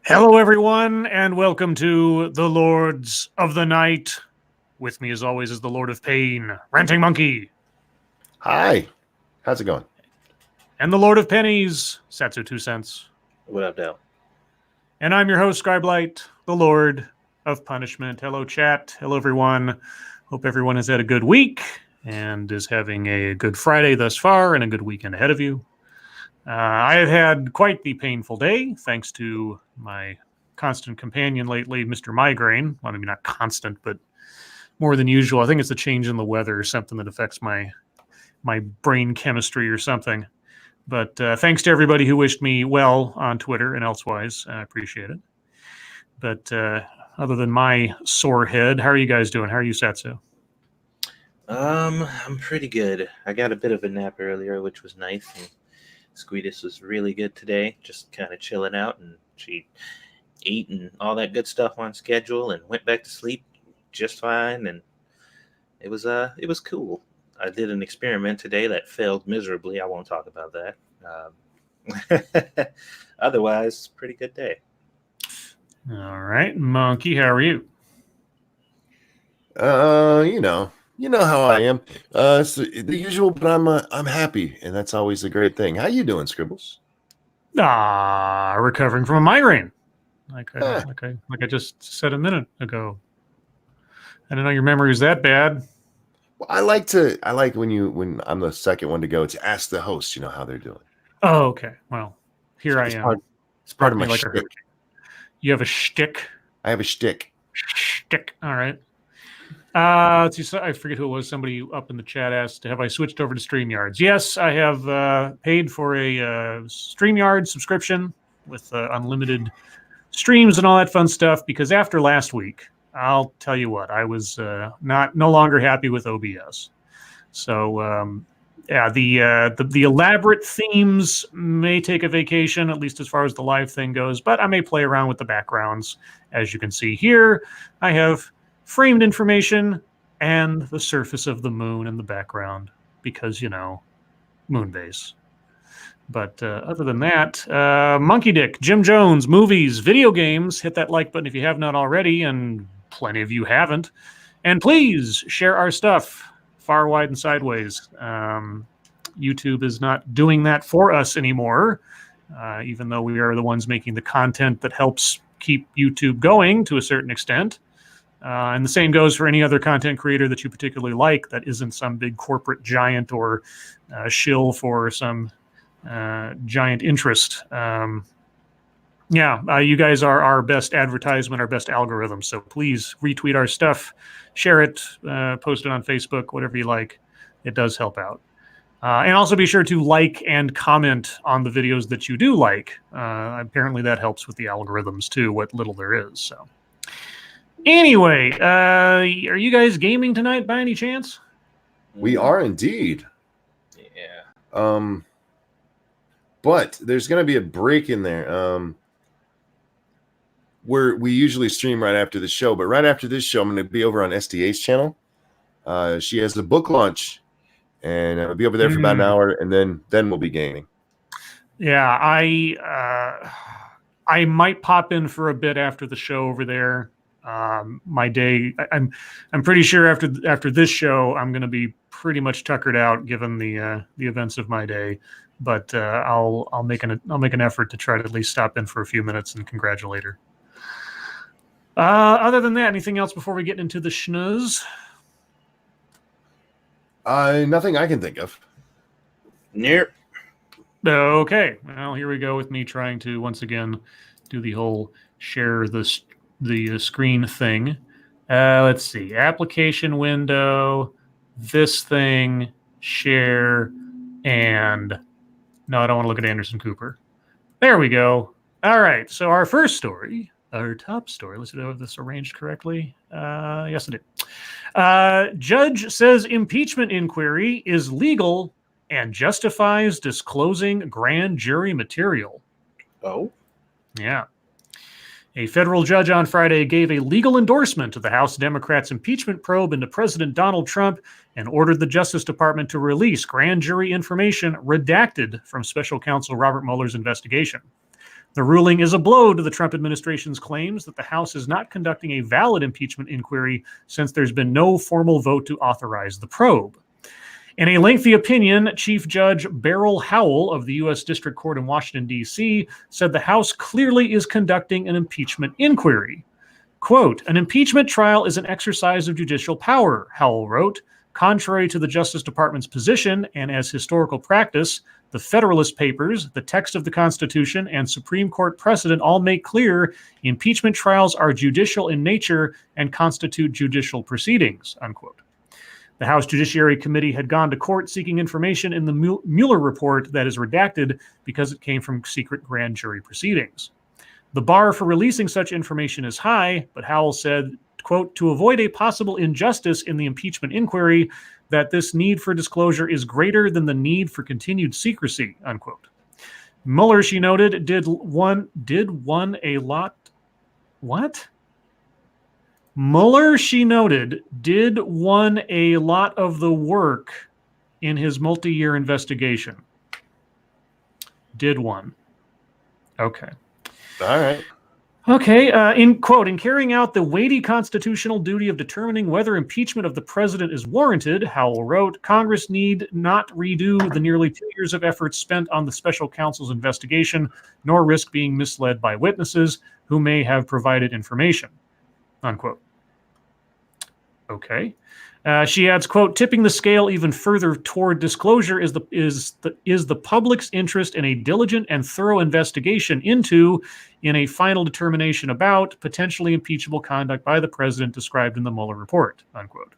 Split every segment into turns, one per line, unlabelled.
Hello, everyone, and welcome to the Lords of the Night. With me, as always, is the Lord of Pain, Ranting Monkey.
Hi. How's it going?
And the Lord of Pennies, Satsu 2 cents.
What up, Dale?
And I'm your host, Scribe, the Lord of Punishment. Hello, chat. Hello, everyone. Hope everyone has had a good week and is having a good Friday thus far and a good weekend ahead of you. I have had quite the painful day, thanks to my constant companion lately, Mr. Migraine. Well, maybe not constant, but more than usual. I think it's the change in the weather or something that affects my brain chemistry or something. But thanks to everybody who wished me well on Twitter and elsewise. I appreciate it. But other than my sore head, how are you guys doing? How are you, Satsu?
I'm pretty good. I got a bit of a nap earlier, which was nice. And Squeetus was really good today, just kind of chilling out, and she ate and all that good stuff on schedule and went back to sleep just fine, and it was cool. I did an experiment today that failed miserably. I won't talk about that. Otherwise, pretty good day.
All right, Monkey, how are you?
You know how I am. It's the usual, but I'm happy, and that's always a great thing. How you doing, Scribbles?
Recovering from a migraine, like I just said a minute ago. I didn't know your memory was that bad.
Well, I like when I'm the second one to go to ask the host, how they're doing.
Oh, okay. Well, here I am.
It's part of my
like
shtick.
You have a shtick?
I have a shtick.
Shtick. All right. Let's see. I forget who it was. Somebody up in the chat asked, have I switched over to StreamYards? Yes, I have paid for a StreamYard subscription with unlimited streams and all that fun stuff, because after last week, I'll tell you what, I was no longer happy with OBS. So, the elaborate themes may take a vacation, at least as far as the live thing goes, but I may play around with the backgrounds. As you can see here, I have framed information and the surface of the moon in the background because, moon base. But other than that, Monkey Dick, Jim Jones, movies, video games, hit that like button if you have not already, and plenty of you haven't. And please share our stuff far, wide, and sideways. YouTube is not doing that for us anymore, even though we are the ones making the content that helps keep YouTube going to a certain extent. And the same goes for any other content creator that you particularly like that isn't some big corporate giant or shill for some giant interest. You guys are our best advertisement, our best algorithm. So please retweet our stuff, share it, post it on Facebook, whatever you like. It does help out. And also be sure to like and comment on the videos that you do like. Apparently that helps with the algorithms too, what little there is. So anyway, are you guys gaming tonight by any chance?
We are indeed.
Yeah.
But there's going to be a break in there. Where we usually stream right after the show, but right after this show, I'm going to be over on SDA's channel. She has a book launch, and I'll be over there for about an hour, and then we'll be gaming. Yeah,
I might pop in for a bit after the show over there. My day, I'm pretty sure after this show, I'm going to be pretty much tuckered out given the events of my day. But I'll make an effort to try to at least stop in for a few minutes and congratulate her. Other than that, anything else before we get into the schnoz?
Nothing I can think of.
Nope.
Okay. Well, here we go with me trying to once again do the whole share the screen thing. Let's see. Application window, this thing, share, and no, I don't want to look at Anderson Cooper. There we go. All right. So our first story, our top story, let's see if I have this arranged correctly. Yes, I did. Judge says impeachment inquiry is legal and justifies disclosing grand jury material.
Oh?
Yeah. A federal judge on Friday gave a legal endorsement to the House Democrats' impeachment probe into President Donald Trump and ordered the Justice Department to release grand jury information redacted from special counsel Robert Mueller's investigation. The ruling is a blow to the Trump administration's claims that the House is not conducting a valid impeachment inquiry since there's been no formal vote to authorize the probe. In a lengthy opinion, Chief Judge Beryl Howell of the U.S. District Court in Washington, D.C., said the House clearly is conducting an impeachment inquiry. Quote, an impeachment trial is an exercise of judicial power, Howell wrote. Contrary to the Justice Department's position and as historical practice, the Federalist Papers, the text of the Constitution, and Supreme Court precedent all make clear impeachment trials are judicial in nature and constitute judicial proceedings, unquote. The House Judiciary Committee had gone to court seeking information in the Mueller report that is redacted because it came from secret grand jury proceedings. The bar for releasing such information is high, but Howell said, quote, to avoid a possible injustice in the impeachment inquiry, that this need for disclosure is greater than the need for continued secrecy, unquote. Mueller, she noted, Mueller, she noted, did won a lot of the work in his multi-year investigation. Did one. Okay.
All right.
Okay, in carrying out the weighty constitutional duty of determining whether impeachment of the president is warranted, Howell wrote, Congress need not redo the nearly 2 years of effort spent on the special counsel's investigation, nor risk being misled by witnesses who may have provided information, unquote. Okay. She adds, quote, tipping the scale even further toward disclosure is the public's interest in a diligent and thorough investigation into, in a final determination about, potentially impeachable conduct by the president described in the Mueller report, unquote.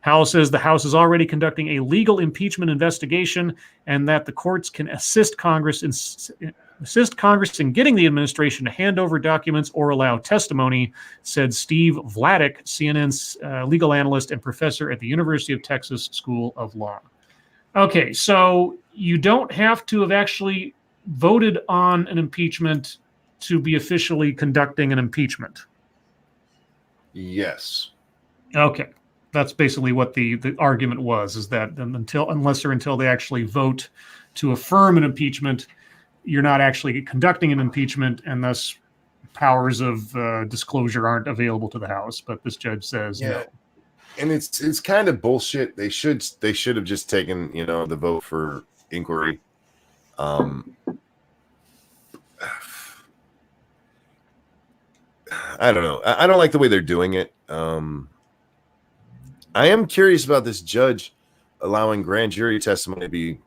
Howell says the House is already conducting a legal impeachment investigation and that the courts can assist Congress in getting the administration to hand over documents or allow testimony, said Steve Vladeck, CNN's legal analyst and professor at the University of Texas School of Law. Okay, so you don't have to have actually voted on an impeachment to be officially conducting an impeachment.
Yes.
Okay. That's basically what the argument was, is that until they actually vote to affirm an impeachment, you're not actually conducting an impeachment, and thus powers of disclosure aren't available to the House. But this judge says no.
And it's kind of bullshit. They should have just taken the vote for inquiry. I don't know. I don't like the way they're doing it. I am curious about this judge allowing grand jury testimony to be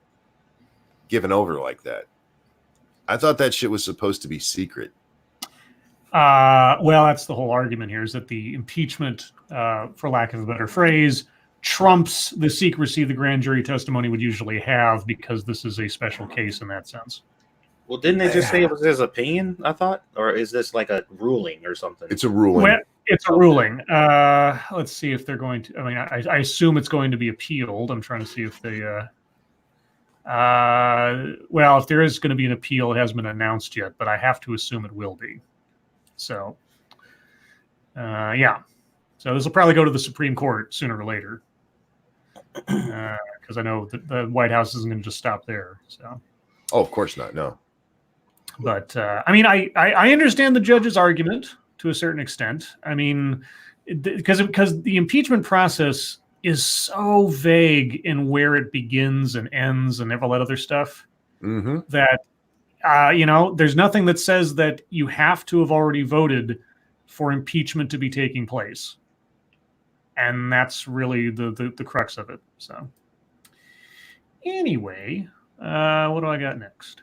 given over like that. I thought that shit was supposed to be secret.
Well, that's the whole argument here, is that the impeachment, for lack of a better phrase, trumps the secrecy the grand jury testimony would usually have, because this is a special case in that sense.
Well, didn't they just say it was his opinion, I thought? Or is this like a ruling or something?
It's a ruling.
Well, it's a ruling. Let's see if they're going to... I mean, I assume it's going to be appealed. I'm trying to see if they... well, if there is going to be an appeal, it hasn't been announced yet, but I have to assume it will be. So, yeah. So this will probably go to the Supreme Court sooner or later. Because I know that the White House isn't going to just stop there. So.
Oh, of course not. No.
But, I mean, I understand the judge's argument to a certain extent. I mean, because the impeachment process is so vague in where it begins and ends and all that other stuff, that, there's nothing that says that you have to have already voted for impeachment to be taking place. And that's really the crux of it. So anyway, what do I got next?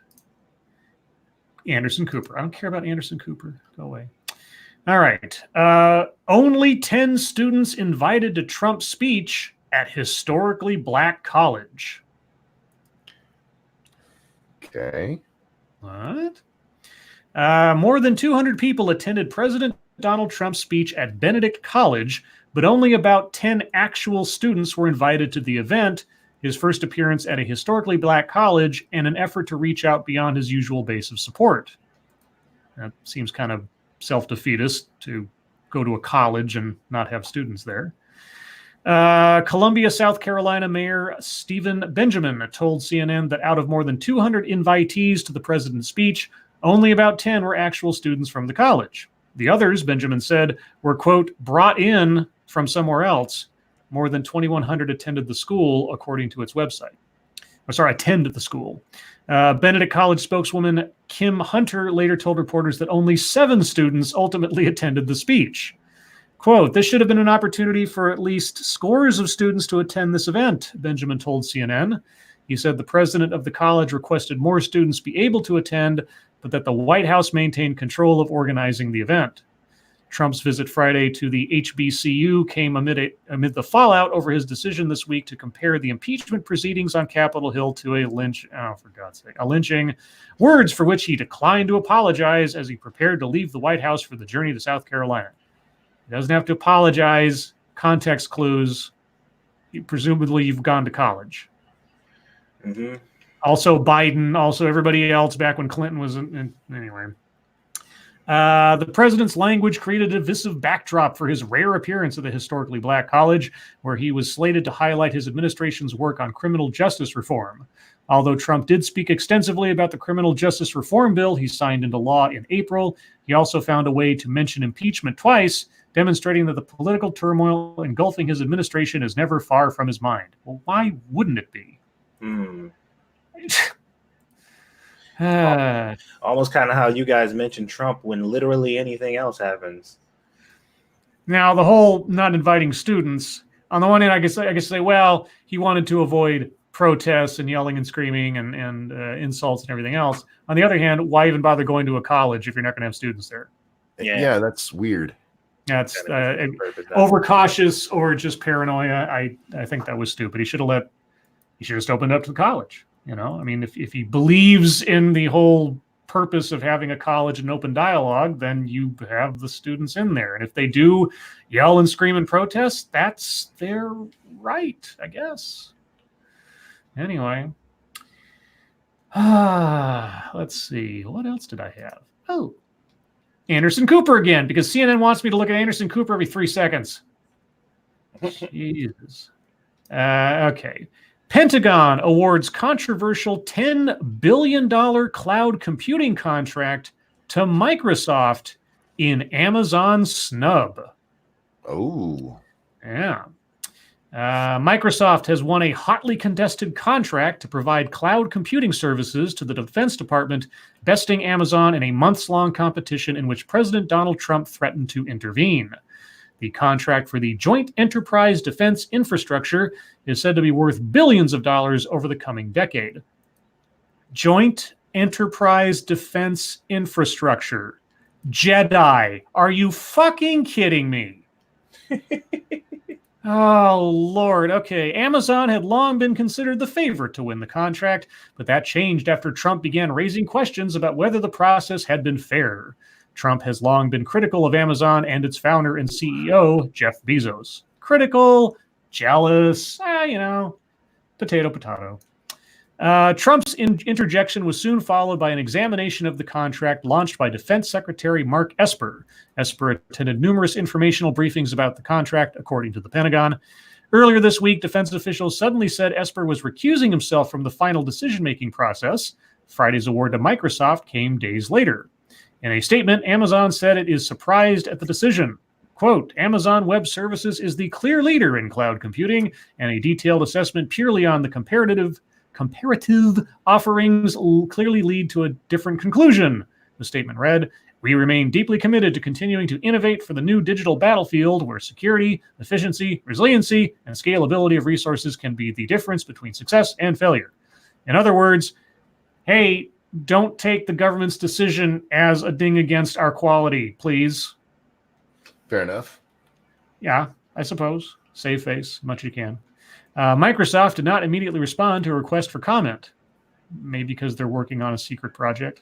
Anderson Cooper. I don't care about Anderson Cooper. Go away. All right. Only 10 students invited to Trump's speech at historically black college.
Okay.
What? More than 200 people attended President Donald Trump's speech at Benedict College, but only about 10 actual students were invited to the event, his first appearance at a historically black college, and an effort to reach out beyond his usual base of support. That seems kind of self-defeatist to go to a college and not have students there. Columbia, South Carolina Mayor Stephen Benjamin told CNN that out of more than 200 invitees to the president's speech, Only about 10 were actual students from the college. The others, Benjamin said, were, quote, brought in from somewhere else. More than 2,100 attended the school, according to its website. Attended the school. Benedict College spokeswoman Kim Hunter later told reporters that only 7 students ultimately attended the speech. Quote, this should have been an opportunity for at least scores of students to attend this event, Benjamin told CNN. He said the president of the college requested more students be able to attend, but that the White House maintained control of organizing the event. Trump's visit Friday to the HBCU came amid the fallout over his decision this week to compare the impeachment proceedings on Capitol Hill to a lynching, words for which he declined to apologize as he prepared to leave the White House for the journey to South Carolina. He doesn't have to apologize. Context clues. Presumably, you've gone to college.
Mm-hmm.
Also, Biden. Also, everybody else back when Clinton was anyway. The president's language created a divisive backdrop for his rare appearance at the historically black college, where he was slated to highlight his administration's work on criminal justice reform. Although Trump did speak extensively about the criminal justice reform bill he signed into law in April, he also found a way to mention impeachment twice, demonstrating that the political turmoil engulfing his administration is never far from his mind. Well, why wouldn't it be?
Almost kind of how you guys mentioned Trump when literally anything else happens.
Now, the whole not inviting students, on the one hand, I guess say, well, he wanted to avoid protests and yelling and screaming and insults and everything else. On the other hand, why even bother going to a college if you're not going to have students there?
Yeah, that's weird.
That's overcautious or just paranoia. I think that was stupid. He should have just opened up to the college. You know, I mean, if he believes in the whole purpose of having a college and open dialogue, then you have the students in there. And if they do yell and scream and protest, that's their right, I guess. Anyway, let's see. What else did I have? Oh, Anderson Cooper again, because CNN wants me to look at Anderson Cooper every 3 seconds. Jesus. Okay. Pentagon awards controversial $10 billion cloud computing contract to Microsoft in Amazon snub.
Oh.
Yeah. Microsoft has won a hotly contested contract to provide cloud computing services to the Defense Department, besting Amazon in a months-long competition in which President Donald Trump threatened to intervene. The contract for the Joint Enterprise Defense Infrastructure is said to be worth billions of dollars over the coming decade. Joint Enterprise Defense Infrastructure. Jedi. Are you fucking kidding me? Oh, Lord. Okay. Amazon had long been considered the favorite to win the contract, but that changed after Trump began raising questions about whether the process had been fair. Trump has long been critical of Amazon and its founder and CEO, Jeff Bezos. Critical, jealous, potato. Trump's interjection was soon followed by an examination of the contract launched by Defense Secretary Mark Esper. Esper attended numerous informational briefings about the contract, according to the Pentagon. Earlier this week, defense officials suddenly said Esper was recusing himself from the final decision-making process. Friday's award to Microsoft came days later. In a statement, Amazon said it is surprised at the decision. Quote, Amazon Web Services is the clear leader in cloud computing, and a detailed assessment purely on the comparative offerings clearly lead to a different conclusion. The statement read, we remain deeply committed to continuing to innovate for the new digital battlefield where security, efficiency, resiliency, and scalability of resources can be the difference between success and failure. In other words, hey, don't take the government's decision as a ding against our quality, please.
Fair enough.
Yeah, I suppose. Save face, much you can. Microsoft did not immediately respond to a request for comment. Maybe because they're working on a secret project.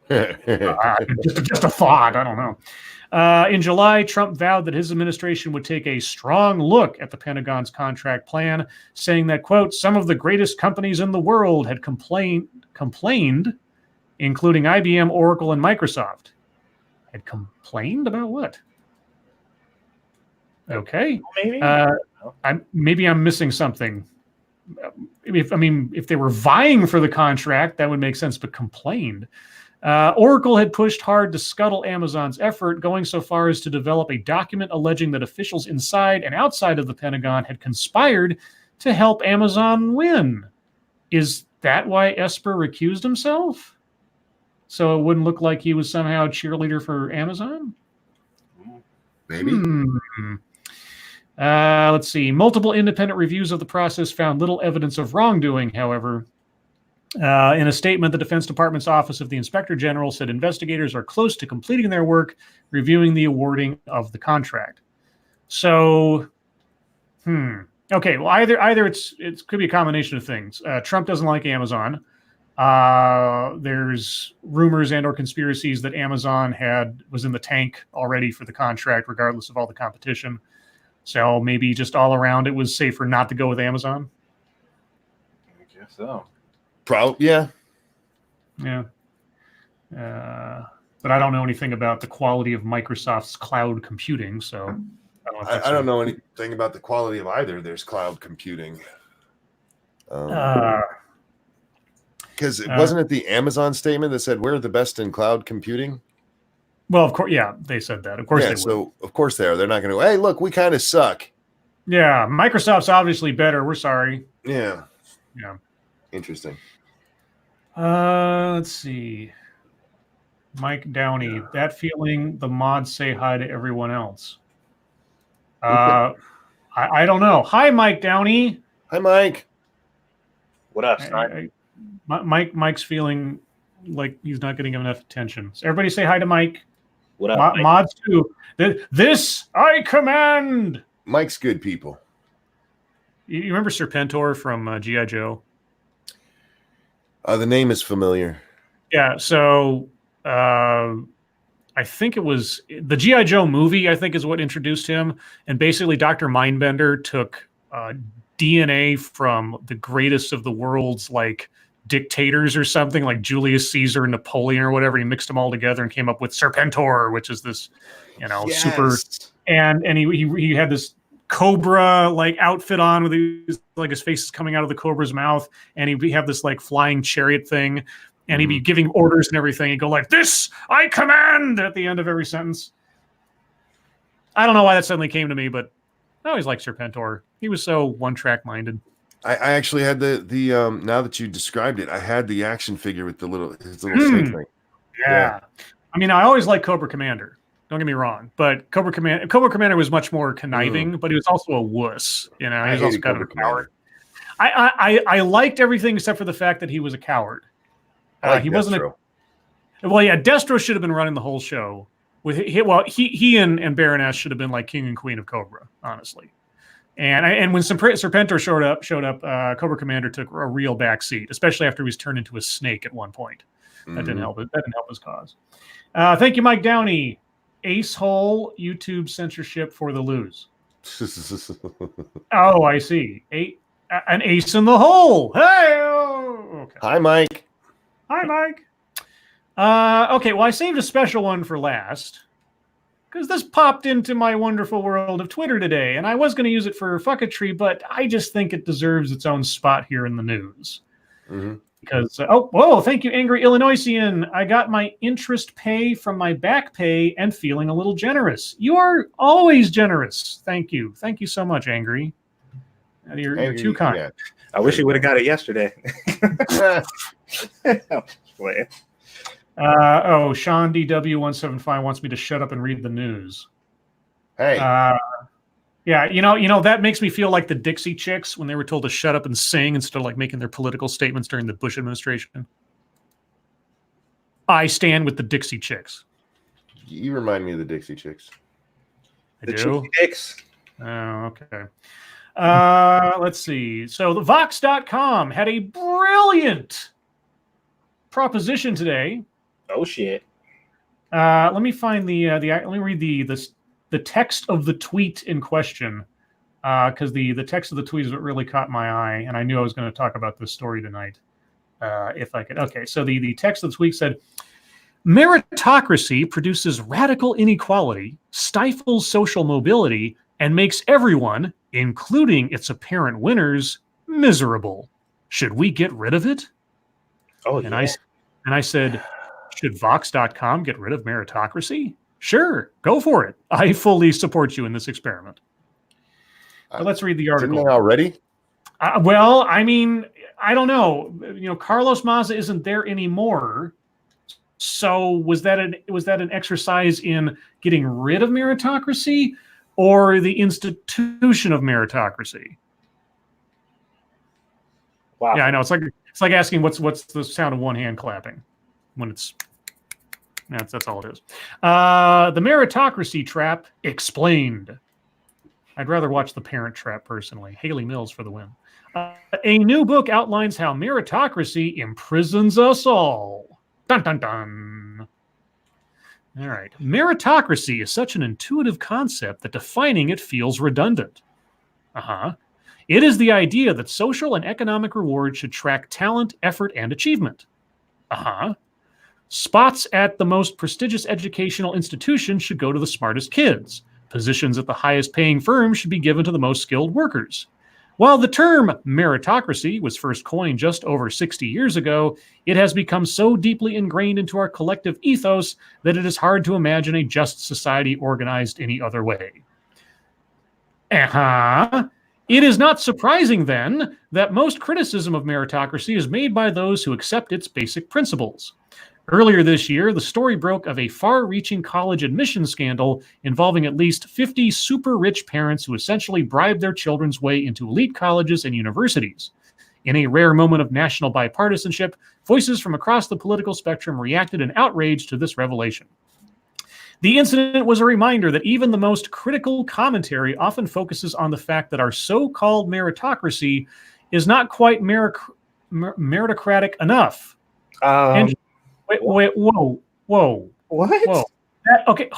Just a thought. I don't know. In July, Trump vowed that his administration would take a strong look at the Pentagon's contract plan, saying that, quote, some of the greatest companies in the world had complained, including IBM, Oracle, and Microsoft. Had complained about what? Okay. Maybe I'm missing something. If they were vying for the contract, that would make sense, but complained. Oracle had pushed hard to scuttle Amazon's effort, going so far as to develop a document alleging that officials inside and outside of the Pentagon had conspired to help Amazon win. Is that why Esper recused himself? So it wouldn't look like he was somehow a cheerleader for Amazon?
Maybe.
Let's see. Multiple independent reviews of the process found little evidence of wrongdoing, however. In a statement, the Defense Department's Office of the Inspector General said investigators are close to completing their work, reviewing the awarding of the contract. So, okay. Well, either it could be a combination of things. Trump doesn't like Amazon. There's rumors and/or conspiracies that Amazon was in the tank already for the contract, regardless of all the competition. So maybe just all around, it was safer not to go with Amazon.
I guess so.
Yeah.
But I don't know anything about the quality of Microsoft's cloud computing, so
I don't know anything about the quality of either. There's cloud computing. Because wasn't it the Amazon statement that said we're the best in cloud computing?
Well, of course, yeah, they said that. Of course, they
so of course they are. They're not going to. Hey, look, we kind of suck.
Yeah, Microsoft's obviously better. We're sorry.
Yeah. Interesting.
Let's see. Mike Downey. That feeling the mods say hi to everyone else. I don't know. Hi, Mike Downey.
Hi, Mike.
What up, son?
Mike's feeling like he's not getting enough attention. So everybody say hi to Mike.
What up, Mike?
Mods too. This I command.
Mike's good people.
You remember Serpentor from G.I. Joe?
The name is familiar.
Yeah, so I think it was the G.I. Joe movie, I think, is what introduced him. And basically, Dr. Mindbender took DNA from the greatest of the world's, like, dictators or something, like Julius Caesar and Napoleon or whatever. He mixed them all together and came up with Serpentor, which is this, super. And he had this cobra like outfit on with his face is coming out of the cobra's mouth, and he'd have this like flying chariot thing, and he'd be giving orders and everything. He'd go like, "This I command" at the end of every sentence. I don't know why that suddenly came to me, but I always liked Serpentor. He was so one-track minded.
I actually had the now that you described it, I had the action figure with his little snake thing.
Yeah. I mean, I always liked Cobra Commander. Don't get me wrong, but Cobra Commander was much more conniving, but he was also a wuss. He was also kind of a coward. I liked everything except for the fact that he was a coward. He wasn't Destro should have been running the whole show. He and Baroness should have been like king and queen of Cobra, honestly. And when Serpentor showed up, Cobra Commander took a real backseat, especially after he was turned into a snake at one point. That didn't help it. That didn't help his cause. Thank you, Mike Downey. Ace hole YouTube censorship for the lose. Oh, I see. An ace in the hole. Hey. Okay.
Hi, Mike.
Hi, Mike. Okay. Well, I saved a special one for last because this popped into my wonderful world of Twitter today, and I was going to use it for Fucketry, but I just think it deserves its own spot here in the news. Because thank you, Angry Illinoisian. I got my interest pay from my back pay and feeling a little generous. You are always generous. Thank you so much, Angry. You're too kind.
Yeah. I wish he would have got it yesterday.
Sean DW175 wants me to shut up and read the news.
Hey.
Yeah, that makes me feel like the Dixie Chicks when they were told to shut up and sing instead of like making their political statements during the Bush administration. I stand with the Dixie Chicks.
You remind me of the Dixie Chicks.
The
Dixie Chicks.
Oh, okay. Let's see. So the Vox.com had a brilliant proposition today.
Oh shit.
Let me find let me read the text of the tweet in question, because the text of the tweet is what really caught my eye, and I knew I was going to talk about this story tonight, if I could. Okay, so the text of the tweet said, "Meritocracy produces radical inequality, stifles social mobility, and makes everyone, including its apparent winners, miserable. Should we get rid of it?"
Oh,
and
yeah.
I said, Should Vox.com get rid of meritocracy? Sure, go for it. I fully support you in this experiment. But let's read the article.
Didn't they already?
Well, I mean, I don't know. Carlos Maza isn't there anymore. So was that an exercise in getting rid of meritocracy or the institution of meritocracy?
Wow.
Yeah, I know. It's like asking what's the sound of one hand clapping when it's. That's all it is. The meritocracy trap explained. I'd rather watch The Parent Trap personally. Haley Mills for the win. A new book outlines how meritocracy imprisons us all. Dun dun dun. All right. Meritocracy is such an intuitive concept that defining it feels redundant. It is the idea that social and economic reward should track talent, effort, and achievement. Spots at the most prestigious educational institutions should go to the smartest kids. Positions at the highest paying firms should be given to the most skilled workers. While the term meritocracy was first coined just over 60 years ago, it has become so deeply ingrained into our collective ethos that it is hard to imagine a just society organized any other way. It is not surprising, then, that most criticism of meritocracy is made by those who accept its basic principles. Earlier this year, the story broke of a far-reaching college admissions scandal involving at least 50 super-rich parents who essentially bribed their children's way into elite colleges and universities. In a rare moment of national bipartisanship, voices from across the political spectrum reacted in outrage to this revelation. The incident was a reminder that even the most critical commentary often focuses on the fact that our so-called meritocracy is not quite meritocratic enough. Wait, whoa.
What?
Okay,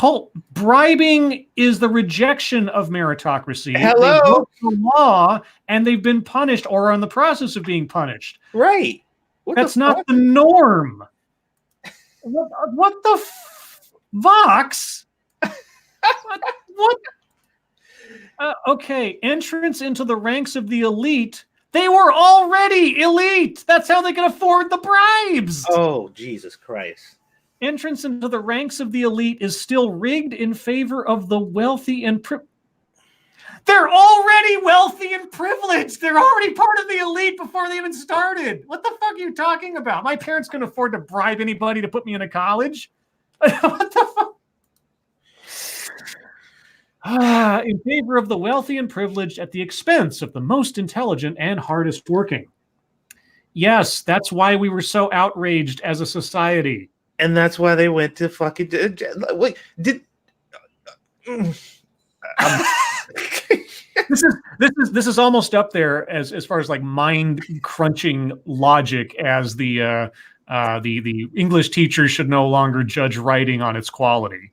bribing is the rejection of meritocracy.
Hello?
They broke the law, and they've been punished or are in the process of being punished.
Right.
That's not the norm. What the Vox? What? Okay, entrance into the ranks of the elite. They were already elite. That's how they can afford the bribes.
Oh, Jesus Christ.
Entrance into the ranks of the elite is still rigged in favor of the wealthy and They're already wealthy and privileged. They're already part of the elite before they even started. What the fuck are you talking about? My parents couldn't afford to bribe anybody to put me in a college. What the fuck? In favor of the wealthy and privileged at the expense of the most intelligent and hardest working. Yes, that's why we were so outraged as a society.
And that's why they went to fucking... Wait, did...
This is almost up there as far as like mind crunching logic as the English teacher should no longer judge writing on its quality.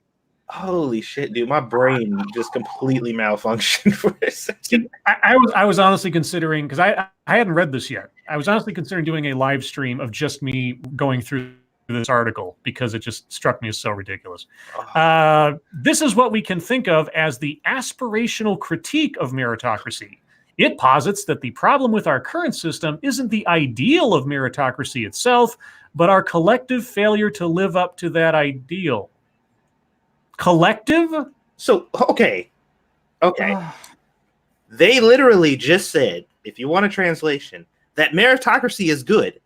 Holy shit, dude! My brain just completely malfunctioned for a second.
I was honestly considering, because I hadn't read this yet. I was honestly considering doing a live stream of just me going through this article because it just struck me as so ridiculous. This is what we can think of as the aspirational critique of meritocracy. It posits that the problem with our current system isn't the ideal of meritocracy itself, but our collective failure to live up to that ideal. Collective?
So, okay. They literally just said, if you want a translation, that meritocracy is good.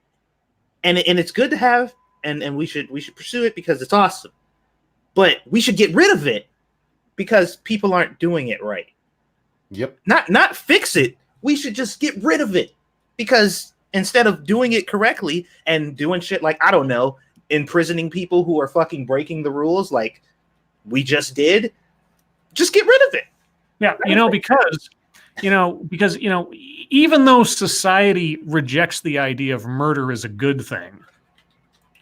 And it's good to have, and we should pursue it because it's awesome. But we should get rid of it because people aren't doing it right.
Yep.
Not fix it. We should just get rid of it. Because instead of doing it correctly and doing shit like, I don't know, imprisoning people who are fucking breaking the rules like we just did, just get rid of it.
Yeah, because even though society rejects the idea of murder as a good thing,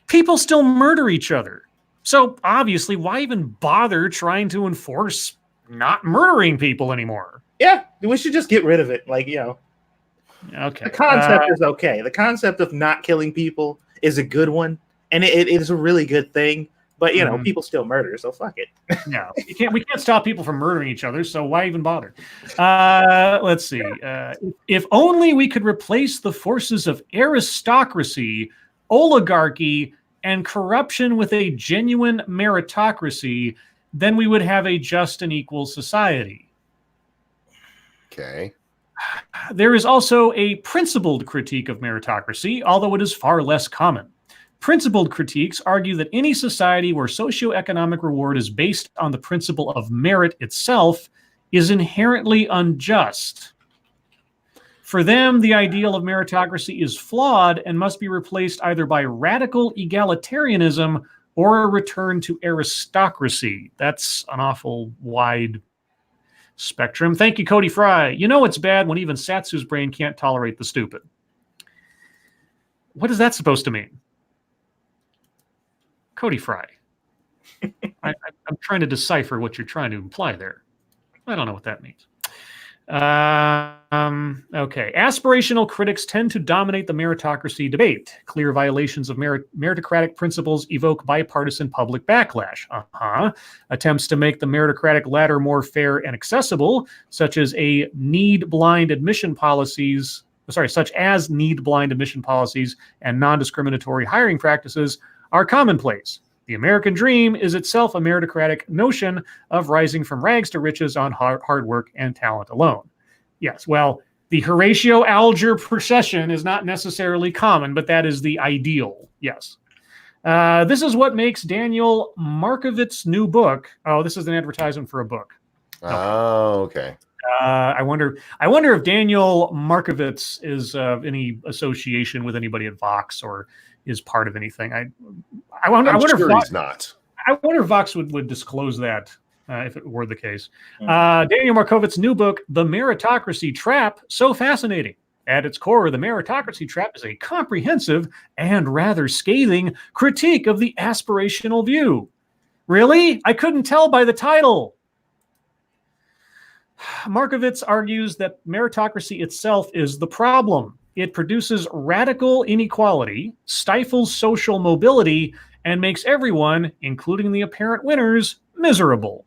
people still murder each other. So obviously, why even bother trying to enforce not murdering people anymore?
Yeah, we should just get rid of it.
Okay.
The concept is okay. The concept of not killing people is a good one, and it is a really good thing. But people still murder, so fuck it.
No, we can't stop people from murdering each other, so why even bother? Let's see. If only we could replace the forces of aristocracy, oligarchy, and corruption with a genuine meritocracy, then we would have a just and equal society.
Okay.
There is also a principled critique of meritocracy, although it is far less common. Principled critiques argue that any society where socioeconomic reward is based on the principle of merit itself is inherently unjust. For them, the ideal of meritocracy is flawed and must be replaced either by radical egalitarianism or a return to aristocracy. That's an awful wide spectrum. Thank you, Cody Fry. You know it's bad when even Satsu's brain can't tolerate the stupid. What is that supposed to mean? Cody Fry. I'm trying to decipher what you're trying to imply there. I don't know what that means. Okay. Aspirational critics tend to dominate the meritocracy debate. Clear violations of meritocratic principles evoke bipartisan public backlash. Attempts to make the meritocratic ladder more fair and accessible, such as need-blind admission policies and non-discriminatory hiring practices, are commonplace. The American dream is itself a meritocratic notion of rising from rags to riches on hard work and talent alone. Yes, well, the Horatio Alger procession is not necessarily common, but that is the ideal. Yes. This is what makes Daniel Markovitz's new book. Oh, this is an advertisement for a book.
Oh, okay.
I wonder if Daniel Markovitz is any association with anybody at Vox or is part of anything. I wonder if
he's not.
I wonder if Vox would disclose that if it were the case. Daniel Markovitz's new book, The Meritocracy Trap, so fascinating. At its core, The Meritocracy Trap is a comprehensive and rather scathing critique of the aspirational view. Really? I couldn't tell by the title. Markovitz argues that meritocracy itself is the problem. It produces radical inequality, stifles social mobility, and makes everyone, including the apparent winners, miserable.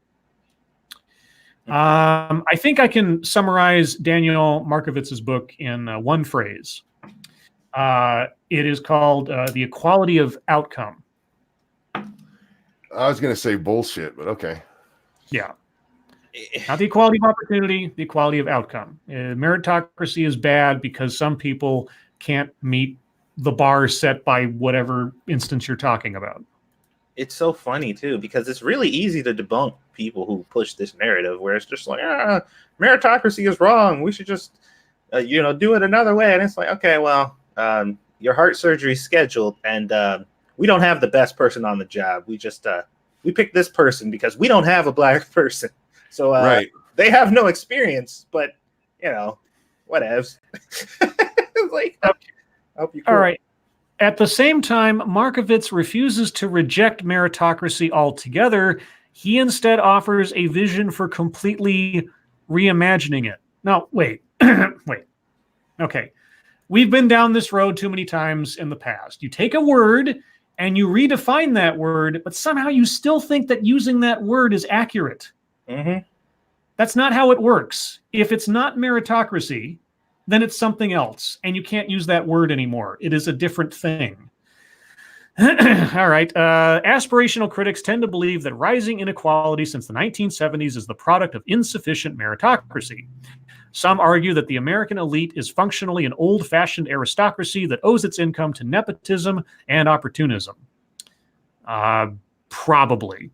I think I can summarize Daniel Markovitz's book in one phrase. It is called The Equality of Outcome.
I was going to say bullshit, but okay.
Yeah. Not the equality of opportunity, the equality of outcome. Meritocracy is bad because some people can't meet the bar set by whatever instance you're talking about.
It's so funny, too, because it's really easy to debunk people who push this narrative where it's just like, meritocracy is wrong. We should just, do it another way. And it's like, okay, well, your heart surgery is scheduled and we don't have the best person on the job. We just, we picked this person because we don't have a black person. So
right.
They have no experience, but, whatevs. Like, I hope you cool.
All right. At the same time, Markovitz refuses to reject meritocracy altogether. He instead offers a vision for completely reimagining it. No, wait. Wait. Okay. We've been down this road too many times in the past. You take a word and you redefine that word, but somehow you still think that using that word is accurate.
Mm-hmm.
That's not how it works. If it's not meritocracy, then it's something else, and you can't use that word anymore. It is a different thing. All right. Aspirational critics tend to believe that rising inequality since the 1970s is the product of insufficient meritocracy. Some argue that the American elite is functionally an old-fashioned aristocracy that owes its income to nepotism and opportunism. Probably.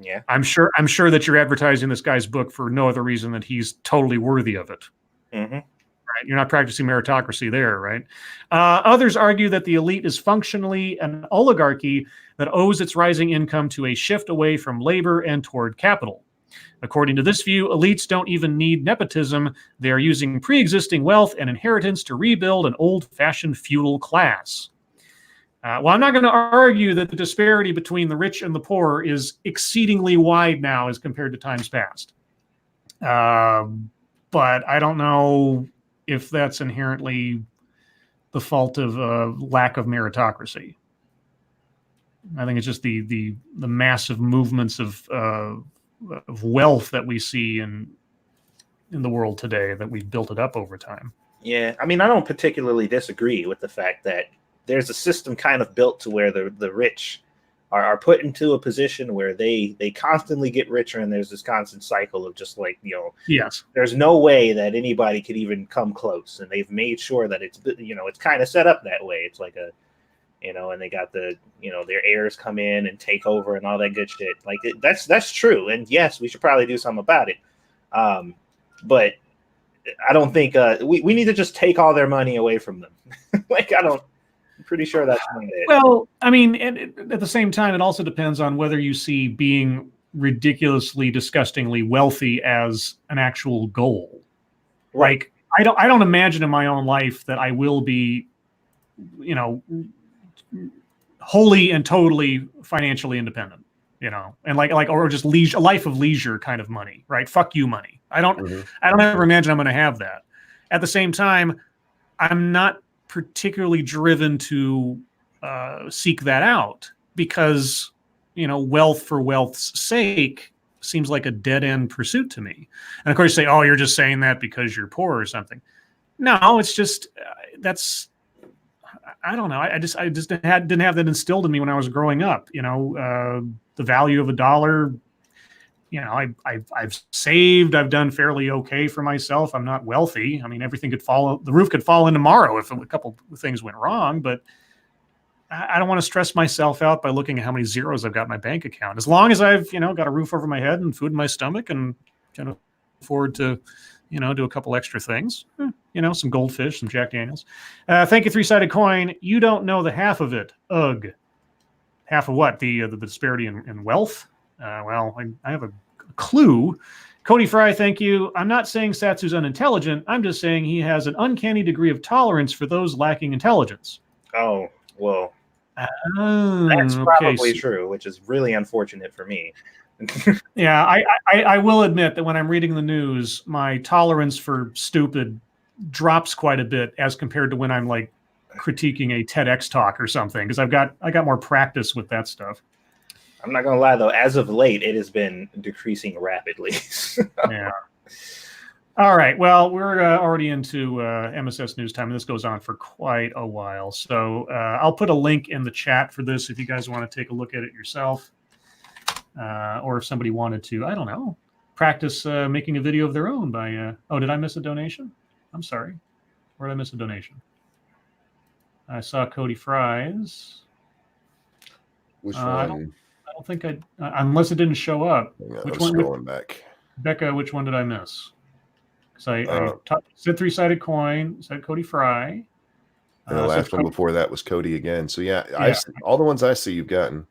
Yeah.
I'm sure that you're advertising this guy's book for no other reason than he's totally worthy of it.
Mm-hmm.
Right? You're not practicing meritocracy there, right? Others argue that the elite is functionally an oligarchy that owes its rising income to a shift away from labor and toward capital. According to this view, elites don't even need nepotism. They are using pre-existing wealth and inheritance to rebuild an old-fashioned feudal class. Well, I'm not going to argue that the disparity between the rich and the poor is exceedingly wide now as compared to times past. But I don't know if that's inherently the fault of lack of meritocracy. I think it's just the massive movements of wealth that we see in the world today that we've built it up over time.
Yeah, I mean, I don't particularly disagree with the fact that there's a system kind of built to where the rich are put into a position where they constantly get richer, and there's this constant cycle of just like,
yes,
there's no way that anybody could even come close, and they've made sure that it's kind of set up that way. It's like and they got the their heirs come in and take over and all that good shit. Like that's true, and yes, we should probably do something about it. But I don't think we need to just take all their money away from them. I'm pretty sure that's not it.
Well, I mean, at the same time, it also depends on whether you see being ridiculously, disgustingly wealthy as an actual goal.
Right.
Like, I don't imagine in my own life that I will be, wholly and totally financially independent, and or just a life of leisure kind of money, right? Fuck you money. I don't ever imagine I'm going to have that. At the same time, I'm not particularly driven to seek that out because, wealth for wealth's sake seems like a dead end pursuit to me. And of course, you say, "Oh, you're just saying that because you're poor or something." No, it's just I don't know. I just didn't have that instilled in me when I was growing up. The value of a dollar. I've saved. I've done fairly okay for myself. I'm not wealthy. I mean, everything could fall. The roof could fall in tomorrow if a couple of things went wrong. But I don't want to stress myself out by looking at how many zeros I've got in my bank account. As long as I've got a roof over my head and food in my stomach and can afford to do a couple extra things. Some goldfish, some Jack Daniels. Thank you, Three-Sided Coin. You don't know the half of it. Ugh. Half of what? The disparity in wealth? Well, I have a clue. Cody Fry, thank you. I'm not saying Satsu's unintelligent. I'm just saying he has an uncanny degree of tolerance for those lacking intelligence.
Oh, well,
that's
that's probably true, which is really unfortunate for me.
Yeah, I will admit that when I'm reading the news, my tolerance for stupid drops quite a bit as compared to when I'm like critiquing a TEDx talk or something, because I got more practice with that stuff.
I'm not gonna lie though, as of late, it has been decreasing rapidly.
Yeah. All right. Well, we're already into MSS news time, and this goes on for quite a while. So I'll put a link in the chat for this if you guys want to take a look at it yourself. Or if somebody wanted to, I don't know, practice making a video of their own by, did I miss a donation? I'm sorry. Where did I miss a donation? I saw Cody Fry's.
Which one?
I don't think unless it didn't show up.
Which one? Scrolling back.
Becca, which one did I miss? Because I said Three-Sided Coin, said Cody Fry.
And the last one before that was Cody again. So yeah. All the ones I see you've gotten.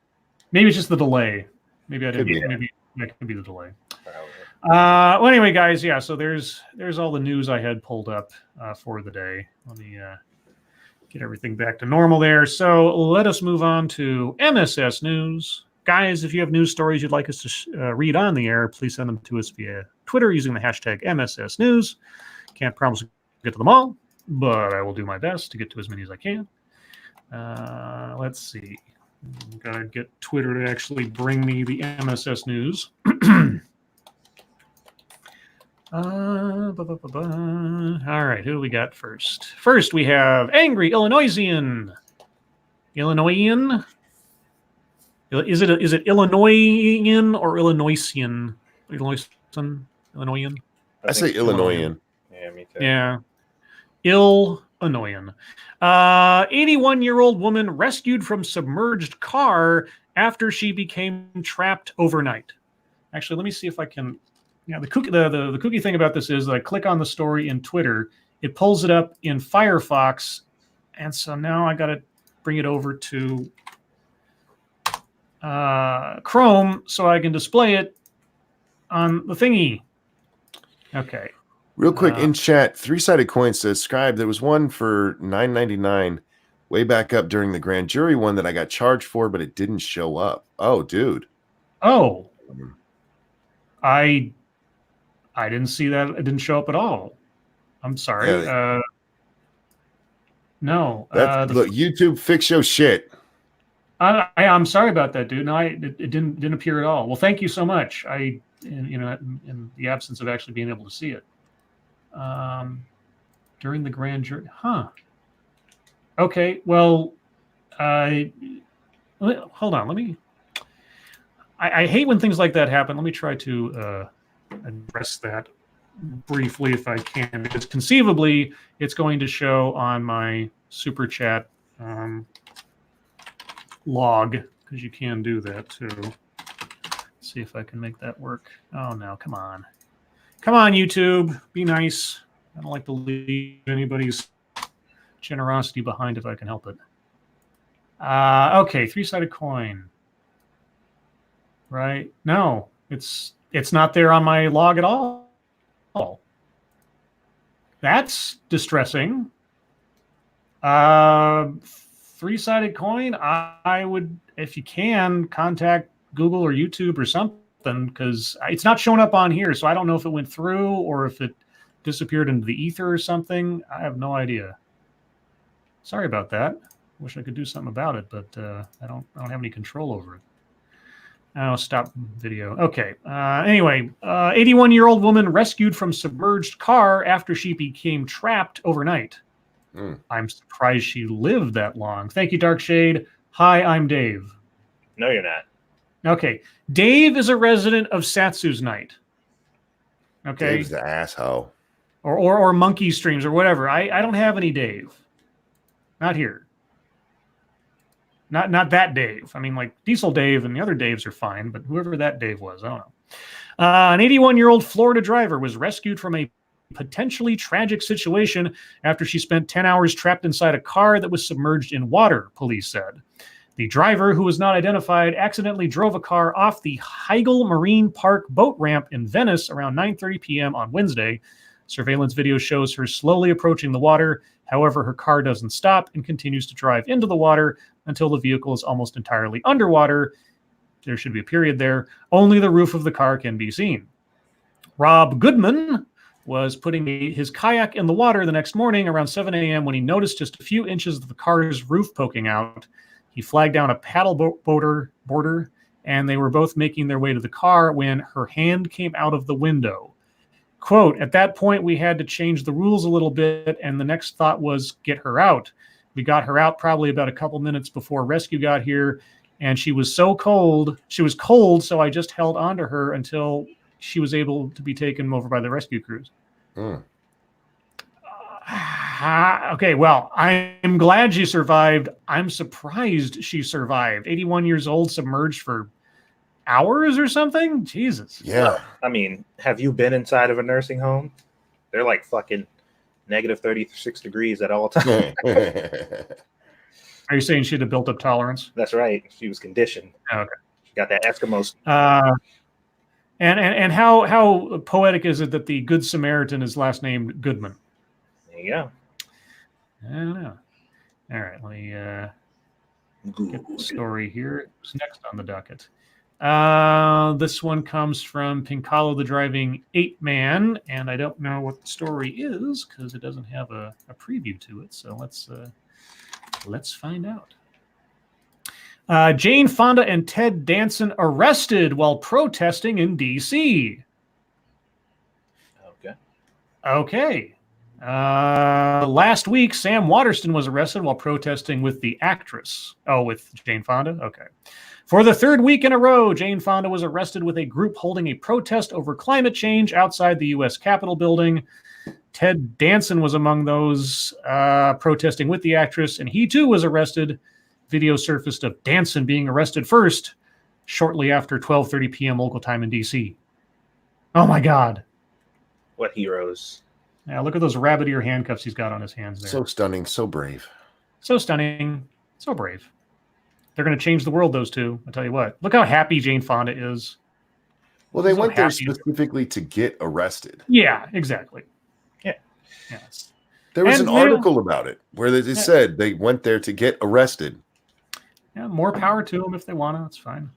Maybe it's just the delay. Maybe I didn't. Maybe that could be the delay. Well, anyway, guys, yeah. So there's all the news I had pulled up for the day. Let me get everything back to normal there. So let us move on to MSS news, guys. If you have news stories you'd like us to read on the air, please send them to us via Twitter using the hashtag MSS News. Can't promise to get to them all, but I will do my best to get to as many as I can. Let's see. Gotta get Twitter to actually bring me the MSS news. All right, who do we got first? First, we have Angry Illinoisian. Illinoisian? Is it Illinoisian or Illinoisian? Illinoisian?
I say Illinoisian.
Yeah, me too.
Yeah. Illinoisian. 81-year-old woman rescued from submerged car after she became trapped overnight. Actually, let me see if I can. Yeah, the cookie thing about this is that I click on the story in Twitter, it pulls it up in Firefox, and so now I got to bring it over to Chrome so I can display it on the thingy. Okay.
Real quick, in chat, Three-Sided Coin says, Scribe, there was one for $9.99 way back up during the grand jury one that I got charged for, but it didn't show up. Oh, dude.
Oh. I didn't see that. It didn't show up at all. I'm sorry. Yeah, no.
Look, YouTube, fix your shit.
I'm sorry about that, dude. No, it didn't appear at all. Well, thank you so much. In the absence of actually being able to see it. During the grand jury, huh? Okay, well, Hold on. Let me. I hate when things like that happen. Let me try to address that briefly if I can, because conceivably it's going to show on my super chat log, because you can do that too. Let's see if I can make that work. Oh no, come on. Come on, YouTube. Be nice. I don't like to leave anybody's generosity behind if I can help it. Okay, three-sided coin. Right? No, it's not there on my log at all. That's distressing. Three-sided coin. I would, if you can, contact Google or YouTube or something, because it's not showing up on here. So I don't know if it went through or if it disappeared into the ether or something. I have no idea. Sorry about that. Wish I could do something about it, but I don't have any control over it. Oh, stop video. Okay. Anyway, 81-year-old woman rescued from submerged car after she became trapped overnight. I'm surprised she lived that long. Thank you, Dark Shade. Hi, I'm Dave.
No, you're not.
Okay. Dave is a resident of Satsu's Night. Okay.
Dave's the asshole.
Or Monkey Streams or whatever. I don't have any Dave. Not here. Not that Dave. I mean, like Diesel Dave and the other Daves are fine, but whoever that Dave was, I don't know. An 81-year-old Florida driver was rescued from a potentially tragic situation after she spent 10 hours trapped inside a car that was submerged in water, police said. The driver, who was not identified, accidentally drove a car off the Heigl Marine Park boat ramp in Venice around 9:30 p.m. on Wednesday. Surveillance video shows her slowly approaching the water. However, her car doesn't stop and continues to drive into the water until the vehicle is almost entirely underwater. There should be a period there. Only the roof of the car can be seen. Rob Goodman was putting his kayak in the water the next morning around 7 a.m. when he noticed just a few inches of the car's roof poking out. He flagged down a paddle boarder, and they were both making their way to the car when her hand came out of the window. Quote, at that point, we had to change the rules a little bit, and the next thought was get her out. We got her out probably about a couple minutes before rescue got here, and she was so cold. She was cold, so I just held onto her until she was able to be taken over by the rescue crews. Okay, well, I'm glad she survived. I'm surprised she survived. 81 years old, submerged for hours or something? Jesus.
Yeah.
I mean, have you been inside of a nursing home? They're like fucking negative 36 degrees at all times.
Are you saying she had a built-up tolerance?
That's right. She was conditioned.
Okay.
She got that Eskimo.
And how poetic is it that the Good Samaritan is last named Goodman?
There you go.
I don't know. All right, let me get the story here. What's next on the docket? This one comes from Pinkalo the Driving 8-Man, and I don't know what the story is because it doesn't have a preview to it. So let's find out. Jane Fonda and Ted Danson arrested while protesting in D.C. Okay. Last week, Sam Waterston was arrested while protesting with the actress. Oh, with Jane Fonda? Okay. For the third week in a row, Jane Fonda was arrested with a group holding a protest over climate change outside the U.S. Capitol building. Ted Danson was among those protesting with the actress, and he too was arrested. Video surfaced of Danson being arrested first, shortly after 12:30 p.m. local time in D.C. Oh my God.
What heroes.
Yeah, look at those rabbit ear handcuffs he's got on his hands there.
So stunning, so brave.
So stunning, so brave. They're going to change the world, those two. I'll tell you what. Look how happy Jane Fonda is.
Well, they
So
went there
happy.
specifically to get arrested.
Yeah, exactly.
Yeah.
Yes.
There was
And,
an article about it where they said they went there to get arrested.
Yeah, more power to them if they want to. That's fine.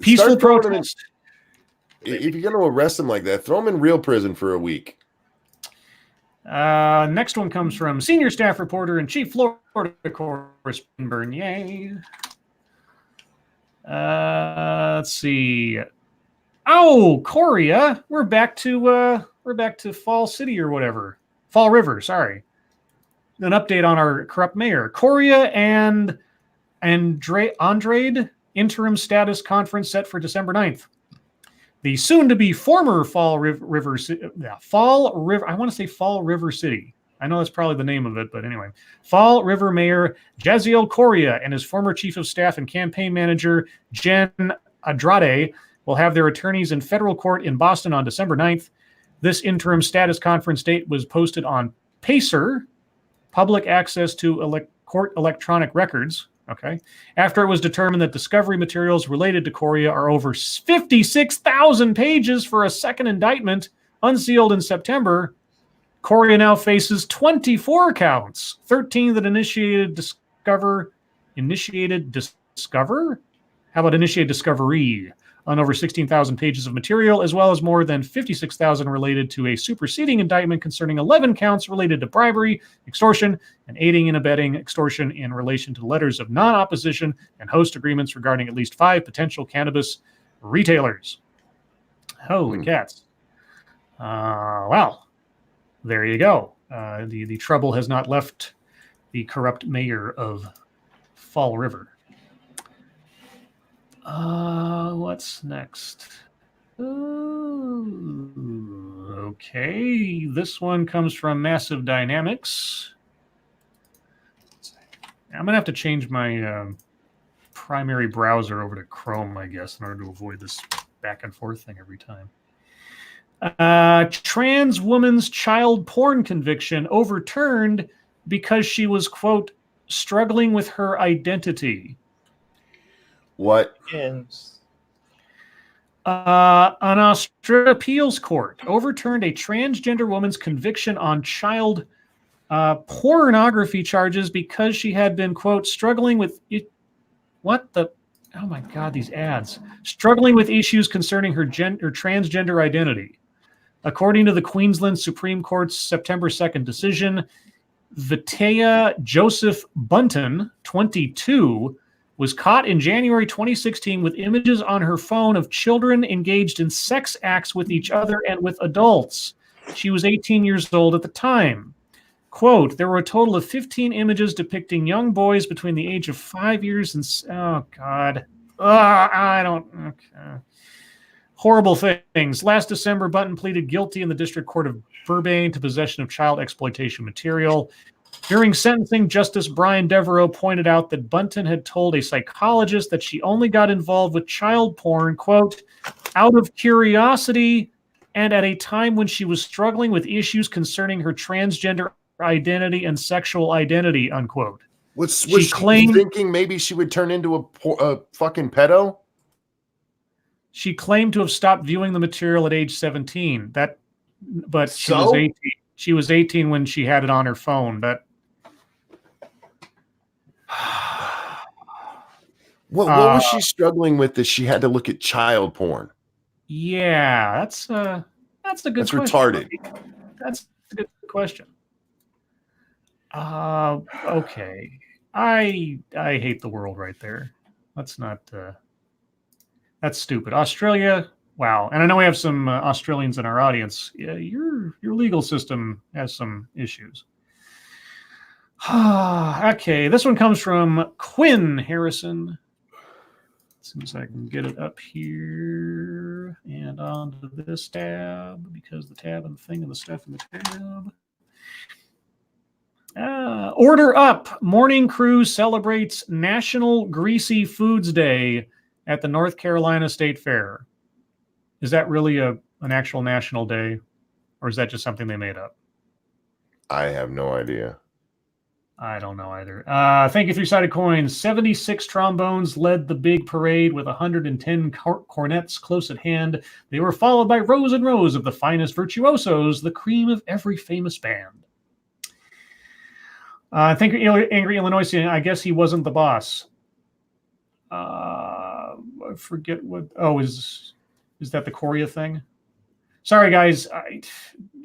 Peaceful
Start throwing them in-
protest.
If you're going to arrest them like that, throw them in real prison for a week.
Next one comes from senior staff reporter and chief Florida correspondent Bernier. Let's see. Oh, Korea, we're back to Fall City or whatever. Fall River, sorry. an update on our corrupt mayor. Korea and Andrade interim status conference set for December 9th. The soon-to-be former Fall River I want to say Fall River City. I know that's probably the name of it, but anyway. Fall River Mayor Jaziel Correa and his former chief of staff and campaign manager Jen Andrade will have their attorneys in federal court in Boston on December 9th. This interim status conference date was posted on PACER, Public Access to Court Electronic Records. Okay. After it was determined that discovery materials related to Correa are over 56,000 pages for a second indictment unsealed in September, Correa now faces 24 counts, 13 that initiated discovery on over 16,000 pages of material, as well as more than 56,000 related to a superseding indictment concerning 11 counts related to bribery, extortion, and aiding and abetting extortion in relation to letters of non-opposition and host agreements regarding at least 5 potential cannabis retailers. Holy cats. Well, there you go. The trouble has not left the corrupt mayor of Fall River. What's next? Okay, this one comes from Massive Dynamics. I'm gonna have to change my primary browser over to Chrome, I guess, in order to avoid this back and forth thing every time. Trans woman's child porn conviction overturned because she was, quote, struggling with her identity.
What?
Yes.
An Australia appeals court overturned a transgender woman's conviction on child pornography charges because she had been, quote, struggling with it. What the? Oh my God, these ads. Struggling with issues concerning her transgender identity. According to the Queensland Supreme Court's September 2nd decision, Vitea Joseph Bunton, 22, was caught in January 2016 with images on her phone of children engaged in sex acts with each other and with adults. She was 18 years old at the time. Quote, there were a total of 15 images depicting young boys between the age of 5 years and... Oh, God. I don't... Okay. Horrible things. Last December, Bunton pleaded guilty in the District Court of Burbank to possession of child exploitation material. During sentencing, Justice Brian Devereaux pointed out that Bunton had told a psychologist that she only got involved with child porn, quote, out of curiosity and at a time when she was struggling with issues concerning her transgender identity and sexual identity, unquote.
Was she thinking maybe she would turn into a fucking pedo?
She claimed to have stopped viewing the material at age 17. But she was 18. She was 18 when she had it on her phone.
What was she struggling with that she had to look at child porn?
Yeah, that's a good question.
Retarded.
That's a good question. Okay. I hate the world right there. Let's not... That's stupid. Australia, wow. And I know we have some Australians in our audience. Yeah, your legal system has some issues. Okay, this one comes from Quinn Harrison. As soon as I can get it up here and onto this tab, because the tab and the thing and the stuff in the tab. Order up. Morning Crew celebrates National Greasy Foods Day at the North Carolina State Fair. Is that really an actual national day, or is that just something they made up?
I have no idea.
I don't know either. Thank you, Three-Sided Coins. 76 trombones led the big parade with 110 cornets close at hand. They were followed by rows and rows of the finest virtuosos, the cream of every famous band. Thank you, Angry Illinoisian. I guess he wasn't the boss. I forget what... Oh, is that the Korea thing? Sorry, guys.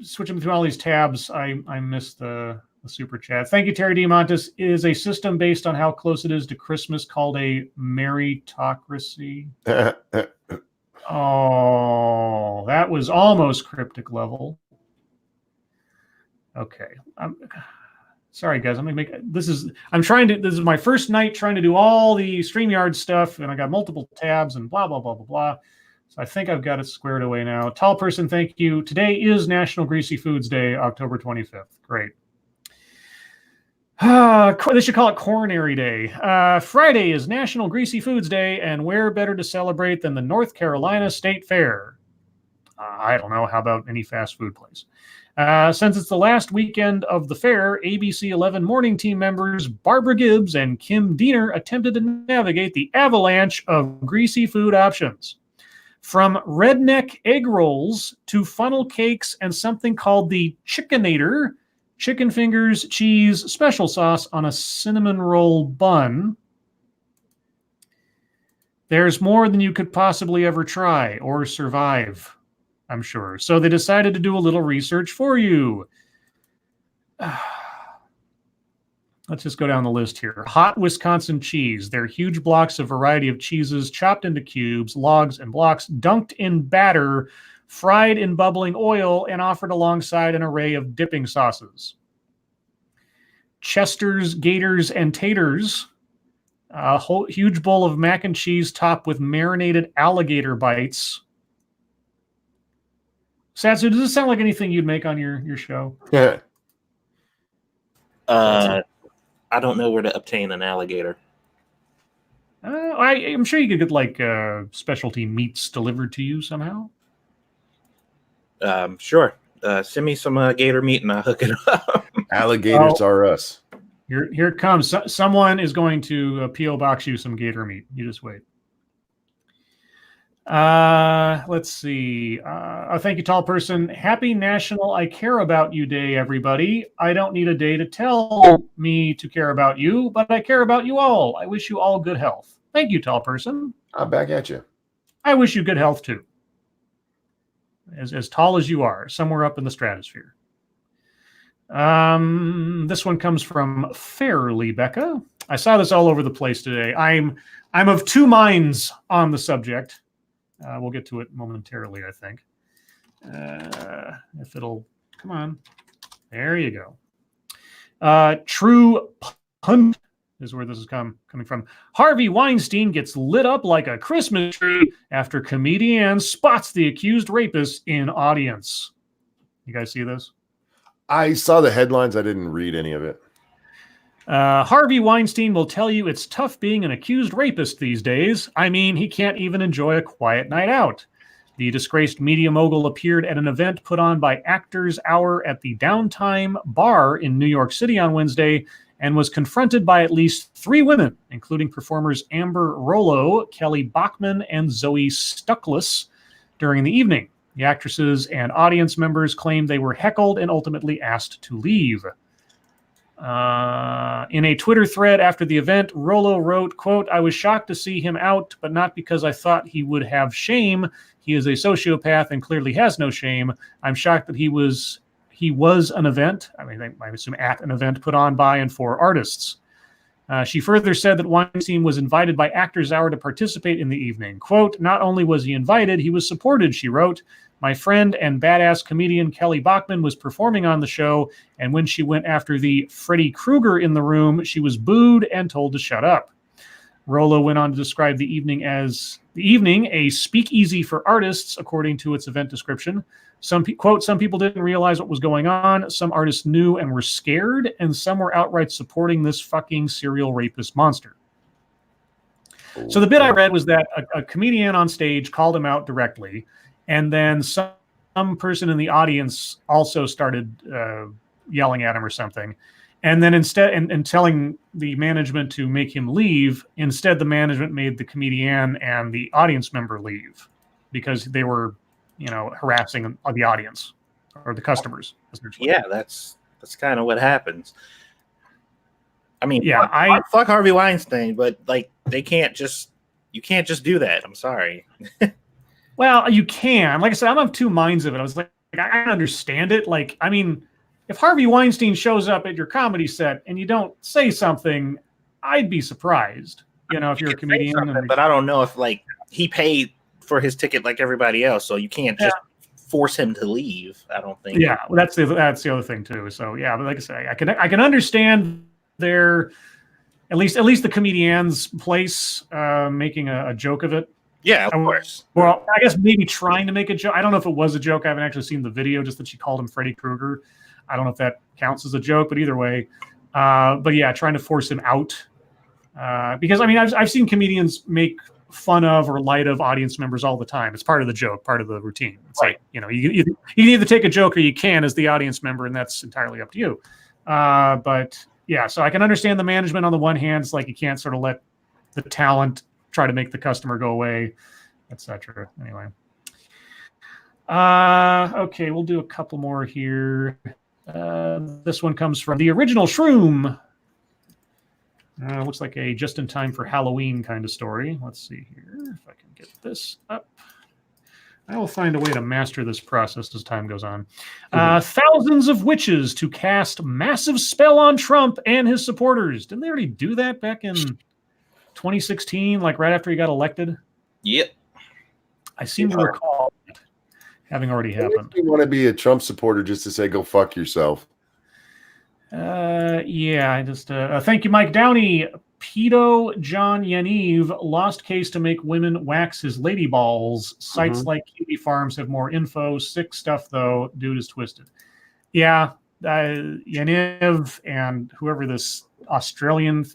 Switching between all these tabs, I missed the super chat. Thank you, Terry D. Montes. Is a system based on how close it is to Christmas called a meritocracy? Oh, that was almost cryptic level. Okay. Sorry, guys. This is my first night trying to do all the StreamYard stuff, and I got multiple tabs and blah, blah, blah, blah, blah. So I think I've got it squared away now. Tall person, thank you. Today is National Greasy Foods Day, October 25th. Great. They should call it Coronary Day. Friday is National Greasy Foods Day, and where better to celebrate than the North Carolina State Fair? I don't know. How about any fast food place? Since it's the last weekend of the fair, ABC 11 morning team members Barbara Gibbs and Kim Diener attempted to navigate the avalanche of greasy food options. From redneck egg rolls to funnel cakes and something called the Chickenator, chicken fingers, cheese, special sauce on a cinnamon roll bun. There's more than you could possibly ever try or survive, I'm sure. So they decided to do a little research for you. Let's just go down the list here. Hot Wisconsin cheese. They're huge blocks of variety of cheeses chopped into cubes, logs, and blocks, dunked in batter, fried in bubbling oil, and offered alongside an array of dipping sauces. Chester's, Gators, and Taters. A huge bowl of mac and cheese topped with marinated alligator bites. Satsu, does this sound like anything you'd make on your show?
Yeah.
I don't know where to obtain an alligator.
I'm sure you could get like specialty meats delivered to you somehow.
Sure. Send me some gator meat and I'll hook it up.
Alligators are us.
Here it comes. Someone is going to P.O. box you some gator meat. You just wait. Let's see. Thank you, tall person. Happy National I Care About You Day, everybody. I don't need a day to tell me to care about you, but I care about you all. I wish you all good health. Thank you, tall person.
I'm back at you.
I wish you good health too. As tall as you are, somewhere up in the stratosphere. This one comes from Fairly Becca. I saw this all over the place today. I'm of two minds on the subject. We'll get to it momentarily, I think. If it'll come on. There you go. True Punt is where this is coming from. Harvey Weinstein gets lit up like a Christmas tree after comedian spots the accused rapist in audience. You guys see this?
I saw the headlines. I didn't read any of it.
Harvey Weinstein will tell you it's tough being an accused rapist these days. I mean, he can't even enjoy a quiet night out. The disgraced media mogul appeared at an event put on by Actors Hour at the Downtime Bar in New York City on Wednesday and was confronted by at least 3 women, including performers Amber Rollo, Kelly Bachman, and Zoe Stuckless during the evening. The actresses and audience members claimed they were heckled and ultimately asked to leave. In a Twitter thread after the event, Rollo wrote, quote, "I was shocked to see him out, but not because I thought he would have shame. He is a sociopath and clearly has no shame. I'm shocked that he was an event, I assume at an event put on by and for artists." She further said that Weinstein was invited by Actors Hour to participate in the evening. Quote, "Not only was he invited, he was supported," she wrote. "My friend and badass comedian Kelly Bachman was performing on the show, and when she went after the Freddy Krueger in the room, she was booed and told to shut up." Rollo went on to describe the evening as a speakeasy for artists, according to its event description. Quote, "Some people didn't realize what was going on. Some artists knew and were scared, and some were outright supporting this fucking serial rapist monster." So the bit I read was that a comedian on stage called him out directly, and then some person in the audience also started yelling at him or something. And then instead, and telling the management to make him leave, instead the management made the comedian and the audience member leave because they were, harassing the audience or the customers.
Yeah, that's kind of what happens. I mean,
yeah,
fuck Harvey Weinstein, but like you can't just do that. I'm sorry.
Well, you can. Like I said, I'm of two minds of it. I was like, I understand it. Like, I mean, if Harvey Weinstein shows up at your comedy set and you don't say something, I'd be surprised. If you're a comedian.
But I don't know if he paid for his ticket like everybody else, so you can't just force him to leave. I don't think.
Yeah, well, that's the other thing too. So yeah, but like I say, I can understand their at least the comedian's place making a joke of it.
Yeah, of course.
Well, I guess maybe trying to make a joke. I don't know if it was a joke. I haven't actually seen the video. Just that she called him Freddy Krueger. I don't know if that counts as a joke, but either way, but yeah, trying to force him out because I mean I've seen comedians make fun of or light of audience members all the time. It's part of the joke, part of the routine. It's
right.
Like, you can either take a joke or you can as the audience member, and that's entirely up to you. But yeah, so I can understand the management on the one hand. It's like you can't sort of let the talent try to make the customer go away, etc. Anyway. Okay, we'll do a couple more here. This one comes from the original Shroom. Looks like a just in time for Halloween kind of story. Let's see here if I can get this up. I will find a way to master this process as time goes on. Thousands of witches to cast massive spell on Trump and his supporters. Didn't they already do that back in 2016, like right after he got elected?
Yep.
I seem to recall it having already happened.
You want to be a Trump supporter just to say, go fuck yourself.
Yeah, I just thank you, Mike Downey. Pedo John Yaniv lost case to make women wax his lady balls. Sites like Cutie Farms have more info. Sick stuff though. Dude is twisted. Yeah, Yaniv and whoever this Australian.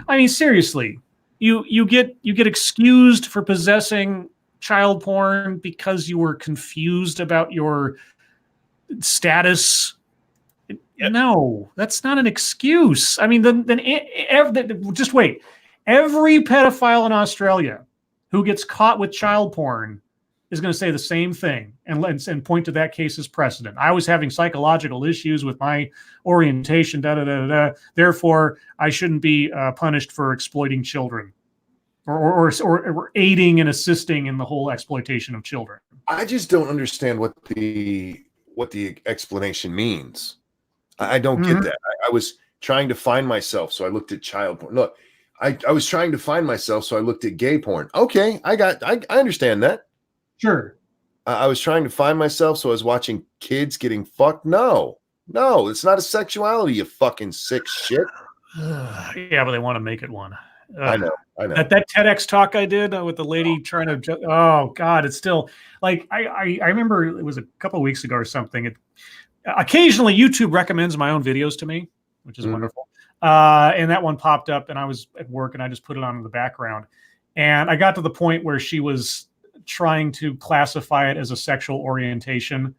I mean, seriously, you get excused for possessing child porn because you were confused about your status. Yep. No, that's not an excuse. I mean, just wait. Every pedophile in Australia who gets caught with child porn is going to say the same thing and point to that case as precedent. I was having psychological issues with my orientation, therefore I shouldn't be punished for exploiting children or aiding and assisting in the whole exploitation of children.
I just don't understand what the explanation means. I don't get that. I was trying to find myself, so I looked at child porn. Look, I was trying to find myself, so I looked at gay porn. Okay, I understand that.
Sure.
I was trying to find myself, so I was watching kids getting fucked. No, it's not a sexuality, you fucking sick shit.
Yeah, but they want to make it one.
I know.
That TEDx talk I did with the lady trying to. Oh God, it's still like I remember it was a couple of weeks ago or something. Occasionally, YouTube recommends my own videos to me, which is wonderful. And that one popped up, and I was at work, and I just put it on in the background. And I got to the point where she was trying to classify it as a sexual orientation.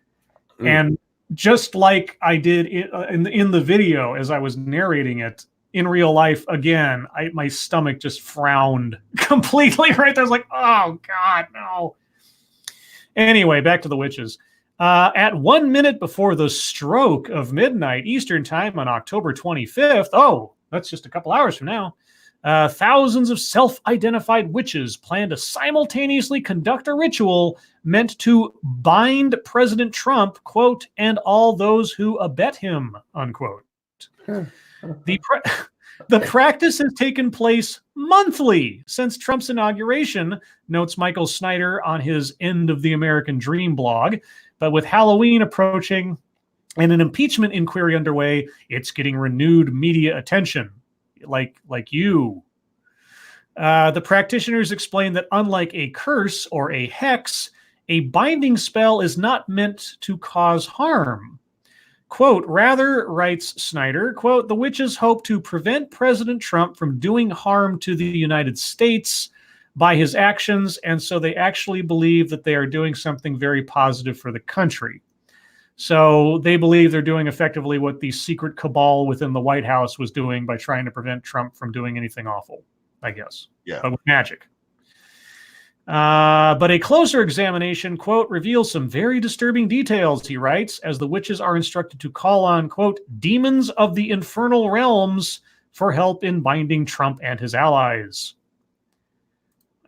And just like I did in the video as I was narrating it, in real life, again, my stomach just frowned completely right there. I was like, oh, God, no. Anyway, back to the witches. At 1 minute before the stroke of midnight Eastern time on October 25th, that's just a couple hours from now, thousands of self-identified witches plan to simultaneously conduct a ritual meant to bind President Trump, quote, and all those who abet him, unquote. The practice has taken place monthly since Trump's inauguration, notes Michael Snyder on his End of the American Dream blog. But with Halloween approaching and an impeachment inquiry underway, it's getting renewed media attention, like you. The practitioners explain that unlike a curse or a hex, a binding spell is not meant to cause harm. Quote, rather, writes Snyder, quote, the witches hope to prevent President Trump from doing harm to the United States by his actions, and so they actually believe that they are doing something very positive for the country. So they believe they're doing effectively what the secret cabal within the White House was doing by trying to prevent Trump from doing anything awful, I guess.
Yeah.
But with magic. But a closer examination, quote, reveals some very disturbing details, he writes, as the witches are instructed to call on, quote, demons of the infernal realms for help in binding Trump and his allies.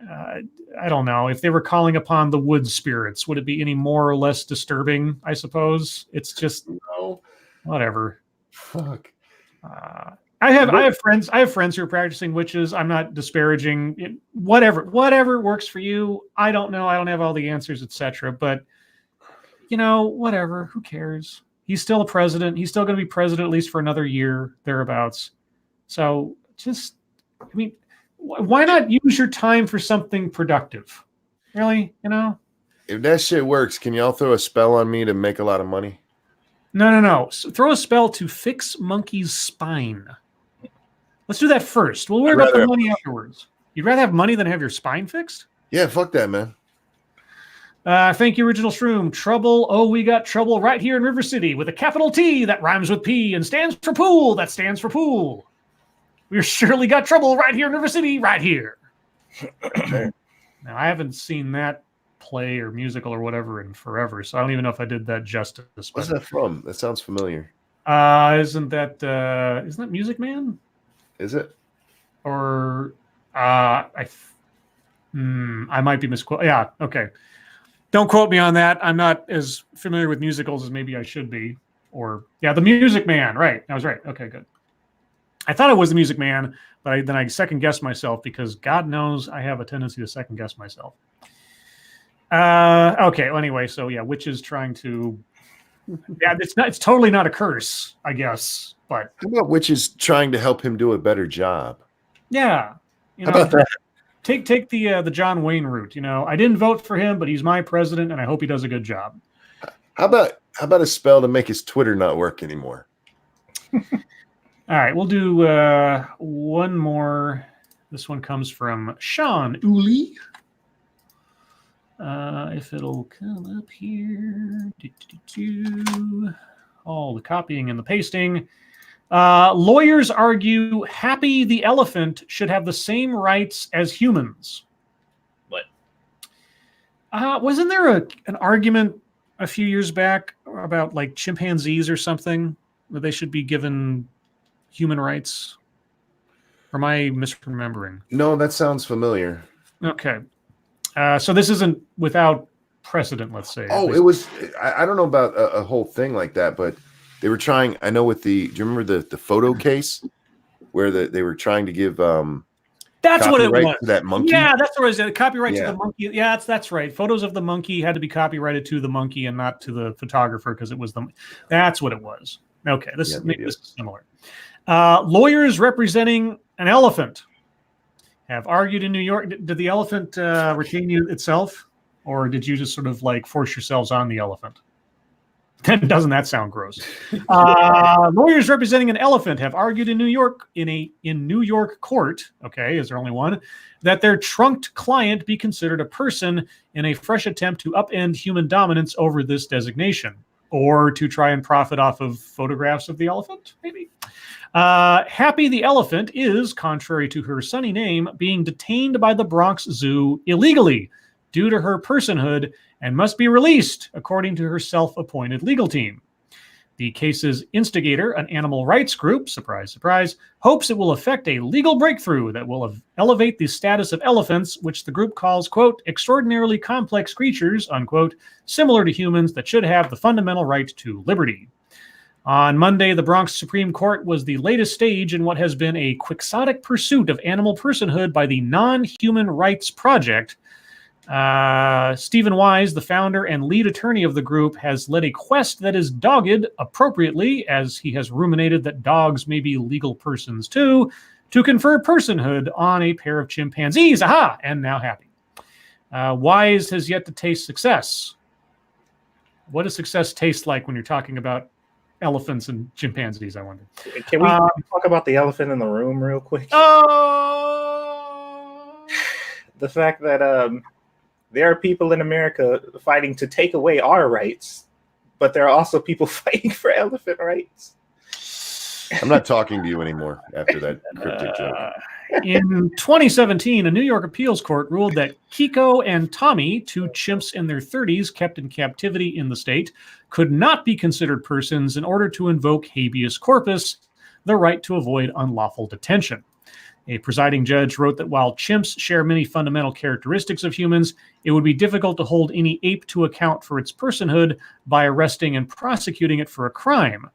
I don't know. If they were calling upon the wood spirits, would it be any more or less disturbing? I suppose it's just whatever.
Fuck.
I have friends who are practicing witches. I'm not disparaging it. Whatever works for you. I don't know. I don't have all the answers, etc. But whatever. Who cares? He's still a president. He's still going to be president at least for another year, thereabouts. So why not use your time for something productive? Really,
If that shit works, can y'all throw a spell on me to make a lot of money?
No. So throw a spell to fix Monkey's spine. Let's do that first. We'll worry about the money afterwards. You'd rather have money than have your spine fixed?
Yeah, fuck that, man.
Thank you, Original Shroom. Trouble. Oh, we got trouble right here in River City with a capital T that rhymes with P and stands for pool. That stands for pool. We've surely got trouble right here in River City, right here. Now, I haven't seen that play or musical or whatever in forever, so I don't even know if I did that justice.
What's that from? That sounds familiar.
Isn't that Music Man?
Is it?
Or I might be misquoted. Yeah, okay. Don't quote me on that. I'm not as familiar with musicals as maybe I should be. Or The Music Man. Right, I was right. Okay, good. I thought it was The Music Man, but then I second guessed myself because God knows I have a tendency to second guess myself. Okay. Well, anyway, so witches trying to. Yeah, it's totally not a curse, I guess. But
how about witches trying to help him do a better job?
Yeah.
How about that?
Take the John Wayne route. I didn't vote for him, but he's my president, and I hope he does a good job.
How about a spell to make his Twitter not work anymore?
All right, we'll do one more. This one comes from Sean Uli. If it'll come up here. All the copying and the pasting. Lawyers argue Happy the elephant should have the same rights as humans.
What?
Wasn't there an argument a few years back about like chimpanzees or something that they should be given human rights? Or am I misremembering?
No, that sounds familiar.
Okay. So this isn't without precedent, let's say.
Oh, it was. I don't know about a whole thing like that, but they were trying. I know with do you remember the photo case where they were trying to give
that's what it was.
To that monkey.
Yeah, that's what it was. The copyright to the monkey. Yeah, that's right. Photos of the monkey had to be copyrighted to the monkey and not to the photographer because it was that's what it was. Okay, this is similar. Lawyers representing an elephant have argued in New York. Did the elephant retain you itself, or did you just sort of like force yourselves on the elephant? Doesn't that sound gross? Lawyers representing an elephant have argued in New York in New York court. Okay, is there only one? That their trunked client be considered a person in a fresh attempt to upend human dominance over this designation, or to try and profit off of photographs of the elephant, maybe. Happy the elephant is, contrary to her sunny name, being detained by the Bronx Zoo illegally due to her personhood and must be released, according to her self-appointed legal team. The case's instigator, an animal rights group, surprise, surprise, hopes it will effect a legal breakthrough that will elevate the status of elephants, which the group calls, quote, extraordinarily complex creatures, unquote, similar to humans that should have the fundamental right to liberty. On Monday, the Bronx Supreme Court was the latest stage in what has been a quixotic pursuit of animal personhood by the Non-Human Rights Project. Stephen Wise, the founder and lead attorney of the group, has led a quest that is dogged, appropriately, as he has ruminated that dogs may be legal persons too, to confer personhood on a pair of chimpanzees. Aha! And now Happy. Wise has yet to taste success. What does success taste like when you're talking about elephants and chimpanzees, I wonder?
Can we talk about the elephant in the room real quick?
Oh!
The fact that there are people in America fighting to take away our rights, but there are also people fighting for elephant rights.
I'm not talking to you anymore after that cryptic joke.
In 2017, a New York appeals court ruled that Kiko and Tommy, two chimps in their 30s kept in captivity in the state, could not be considered persons in order to invoke habeas corpus, the right to avoid unlawful detention. A presiding judge wrote that while chimps share many fundamental characteristics of humans, it would be difficult to hold any ape to account for its personhood by arresting and prosecuting it for a crime.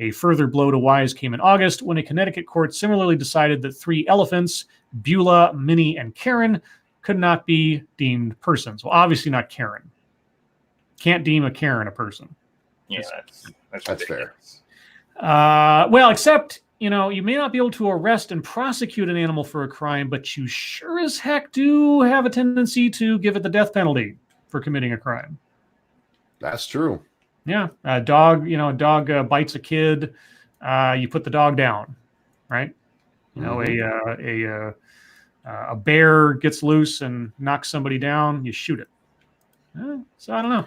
A further blow to Wise came in August when a Connecticut court similarly decided that 3 elephants, Beulah, Minnie, and Karen, could not be deemed persons. Well, obviously not Karen. can't deem a Karen a person.
Yeah,
That's fair.
Well, except, you may not be able to arrest and prosecute an animal for a crime, but you sure as heck do have a tendency to give it the death penalty for committing a crime.
That's true.
Yeah, a dog bites a kid, you put the dog down, right? A bear gets loose and knocks somebody down, you shoot it. So I don't know.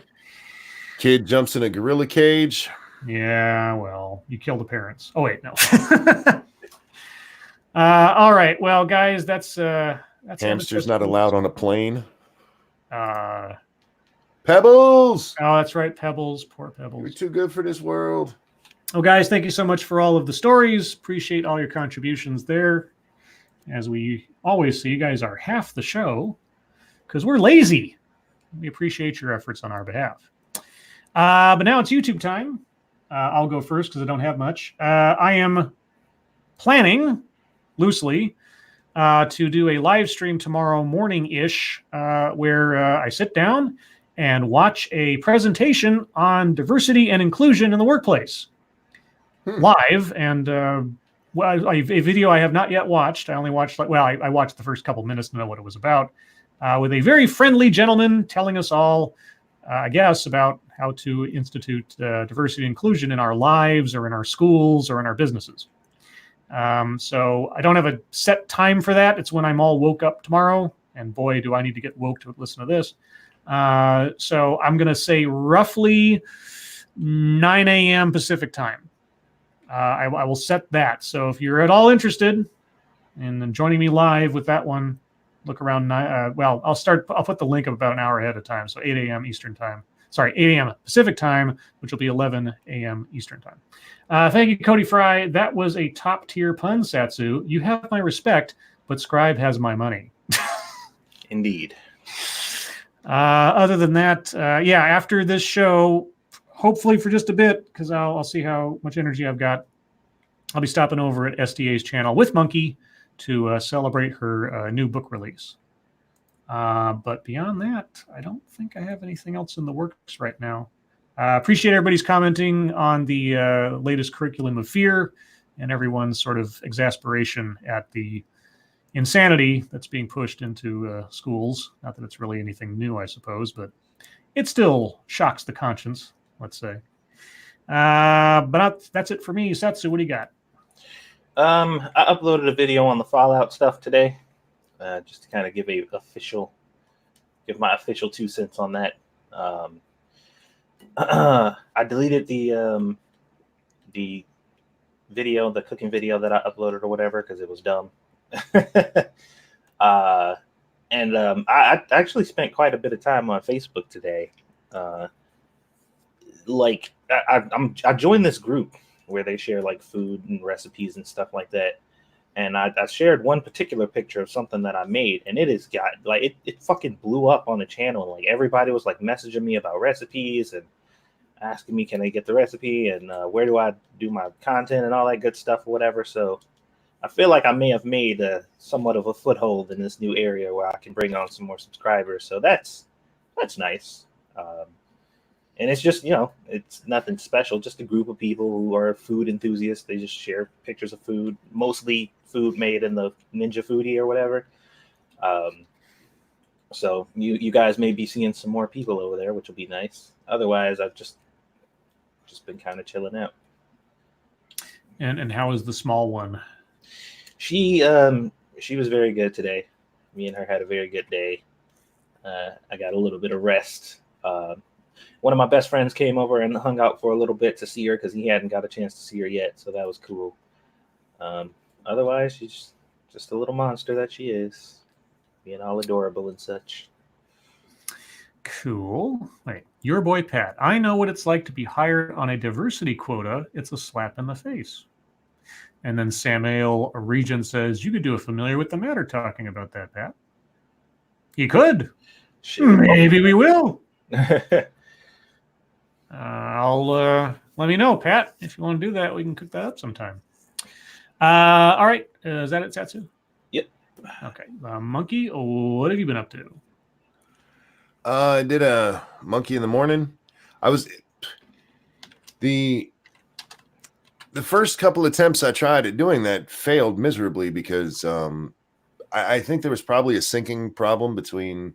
Kid jumps in a gorilla cage.
Yeah, well, you kill the parents. Oh wait, no. All right, well, guys, that's
Hamster's not allowed on a plane.
Uh,
Pebbles.
Oh, that's right, Pebbles. Poor Pebbles.
You're too good for this world.
Well, guys, thank you so much for all of the stories. Appreciate all your contributions there. As we always see, you guys are half the show because we're lazy. We appreciate your efforts on our behalf. But now it's YouTube time. I'll go first because I don't have much. I am planning loosely to do a live stream tomorrow morning-ish where I sit down and watch a presentation on diversity and inclusion in the workplace live. And a video I have not yet watched. I only watched, I watched the first couple minutes to know what it was about, with a very friendly gentleman telling us all, I guess, about how to institute diversity and inclusion in our lives or in our schools or in our businesses. So I don't have a set time for that. It's when I'm all woke up tomorrow. And boy, do I need to get woke to listen to this. So I'm going to say roughly 9 a.m. Pacific time. I will set that. So if you're at all interested in joining me live with that one, look around. I'll put the link up about an hour ahead of time. So 8 a.m. Eastern time. Sorry, 8 a.m. Pacific time, which will be 11 a.m. Eastern time. Thank you, Cody Fry. That was a top tier pun, Satsu. You have my respect, but Scribe has my money.
Indeed.
Other than that, after this show, hopefully for just a bit, because I'll see how much energy I've got, I'll be stopping over at SDA's channel with Monkey to celebrate her new book release. But beyond that, I don't think I have anything else in the works right now. Appreciate everybody's commenting on the latest curriculum of fear and everyone's sort of exasperation at the insanity that's being pushed into schools. Not that it's really anything new, I suppose, but it still shocks the conscience, let's say. But that's it for me. Satsu, what do you got?
I uploaded a video on the Fallout stuff today, just to kind of give my official 2 cents on that. I deleted the video, the cooking video that I uploaded or whatever, because it was dumb. I actually spent quite a bit of time on Facebook today. I joined this group where they share like food and recipes and stuff like that. And I shared one particular picture of something that I made, and it fucking blew up on the channel. Like everybody was like messaging me about recipes and asking me, can I get the recipe and where do I do my content and all that good stuff or whatever. So I feel like I may have made somewhat of a foothold in this new area where I can bring on some more subscribers. So that's nice. And it's just, it's nothing special, just a group of people who are food enthusiasts. They just share pictures of food, mostly food made in the Ninja Foodie or whatever. So you guys may be seeing some more people over there, which will be nice. Otherwise, I've just been kind of chilling out.
And how is the small one?
She was very good today. Me and her had a very good day. I got a little bit of rest. One of my best friends came over and hung out for a little bit to see her because he hadn't got a chance to see her yet, so that was cool. Otherwise, she's just a little monster that she is, being all adorable and such.
Cool. Wait, your boy Pat. I know what it's like to be hired on a diversity quota. It's a slap in the face. And then Samuel Regent says, you could do a Familiar with the Matter talking about that, Pat. He could. Maybe we will. Let me know, Pat. If you want to do that, we can cook that up sometime. All right. Is that it, Satsu?
Yep.
Okay. Monkey, what have you been up to?
I did a Monkey in the morning. I was the first couple attempts I tried at doing that failed miserably because I think there was probably a syncing problem between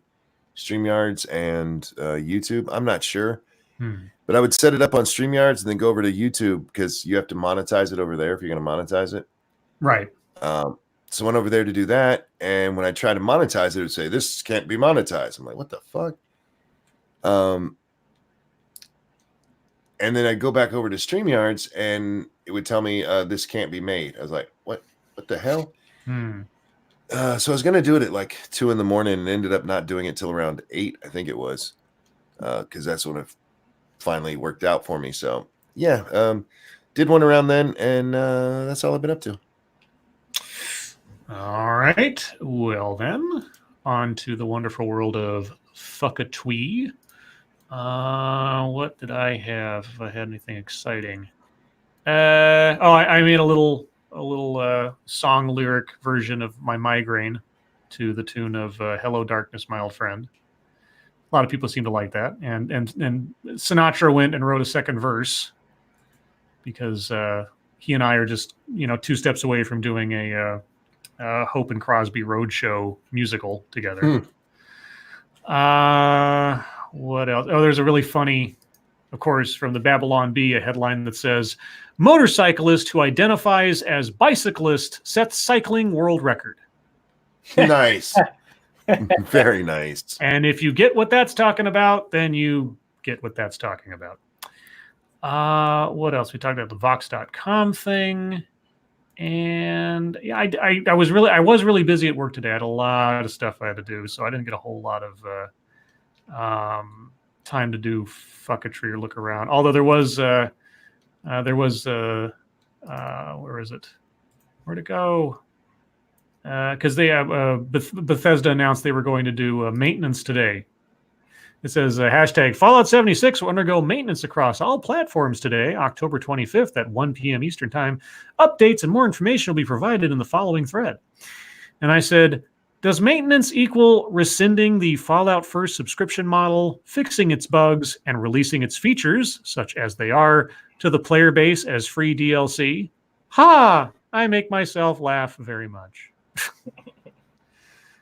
StreamYards and YouTube. I'm not sure. But I would set it up on StreamYards and then go over to YouTube because you have to monetize it over there if you're going to monetize it.
Right.
So I went over there to do that. And when I tried to monetize it, it would say, this can't be monetized. I'm like, what the fuck? And then I'd go back over to StreamYards and it would tell me this can't be made. I was like, what the hell? So I was going to do it at like 2 a.m. and ended up not doing it till around 8, I think it was. Because that's when it finally worked out for me. So yeah, did one around then, and that's all I've been up to.
All right. Well then, on to the wonderful world of Fuckatwee. What did I have? If I had anything exciting. I made a little song lyric version of my migraine to the tune of Hello Darkness, My Old Friend. A lot of people seem to like that. And Sinatra went and wrote a second verse because he and I are just, 2 steps away from doing a Hope and Crosby Roadshow musical together. What else? Oh, there's a really funny, of course, from the Babylon Bee, a headline that says, motorcyclist who identifies as bicyclist sets cycling world record.
Nice. Very nice.
And if you get what that's talking about, then you get what that's talking about. What else? We talked about the Vox.com thing. And yeah, I was really busy at work today. I had a lot of stuff I had to do, so I didn't get a whole lot of time to do fuckatry or look around. Although there was where is it? Where'd it go? Because they Bethesda announced they were going to do maintenance today. It says hashtag Fallout 76 will undergo maintenance across all platforms today, October 25th at 1 p.m. Eastern Time. Updates and more information will be provided in the following thread. And I said, does maintenance equal rescinding the Fallout First subscription model, fixing its bugs, and releasing its features, such as they are, to the player base as free DLC? Ha! I make myself laugh very much.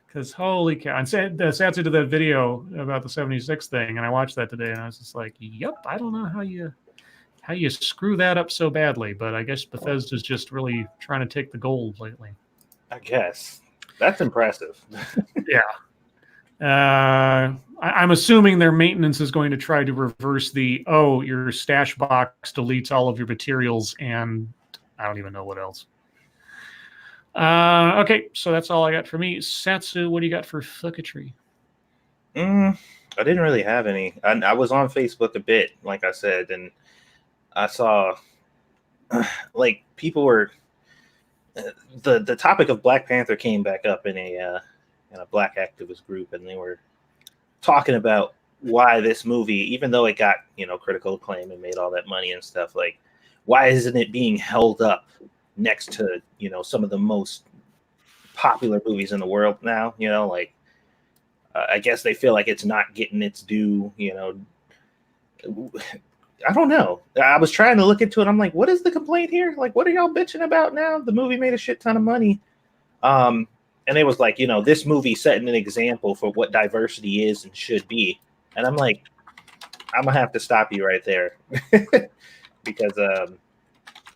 Because holy cow. And Satsu did that video about the 76 thing, and I watched that today, and I was just like, yep, I don't know how you screw that up so badly, but I guess Bethesda's just really trying to take the gold lately.
I guess. That's impressive.
Yeah. I'm assuming their maintenance is going to try to reverse your stash box deletes all of your materials, and I don't even know what else. Okay, so that's all I got for me. Satsu, what do you got for fuckatry?
I didn't really have any. I was on Facebook a bit, like I said, and I saw like people were the topic of Black Panther came back up in a Black activist group, and they were talking about why this movie, even though it got critical acclaim and made all that money and stuff, like why isn't it being held up next to some of the most popular movies in the world now? I guess they feel like it's not getting its due. I don't know. I was trying to look into it. I'm like, what is the complaint here? Like, what are y'all bitching about now? The movie made a shit ton of money. And it was like, this movie setting an example for what diversity is and should be. And I'm like, I'm gonna have to stop you right there. Because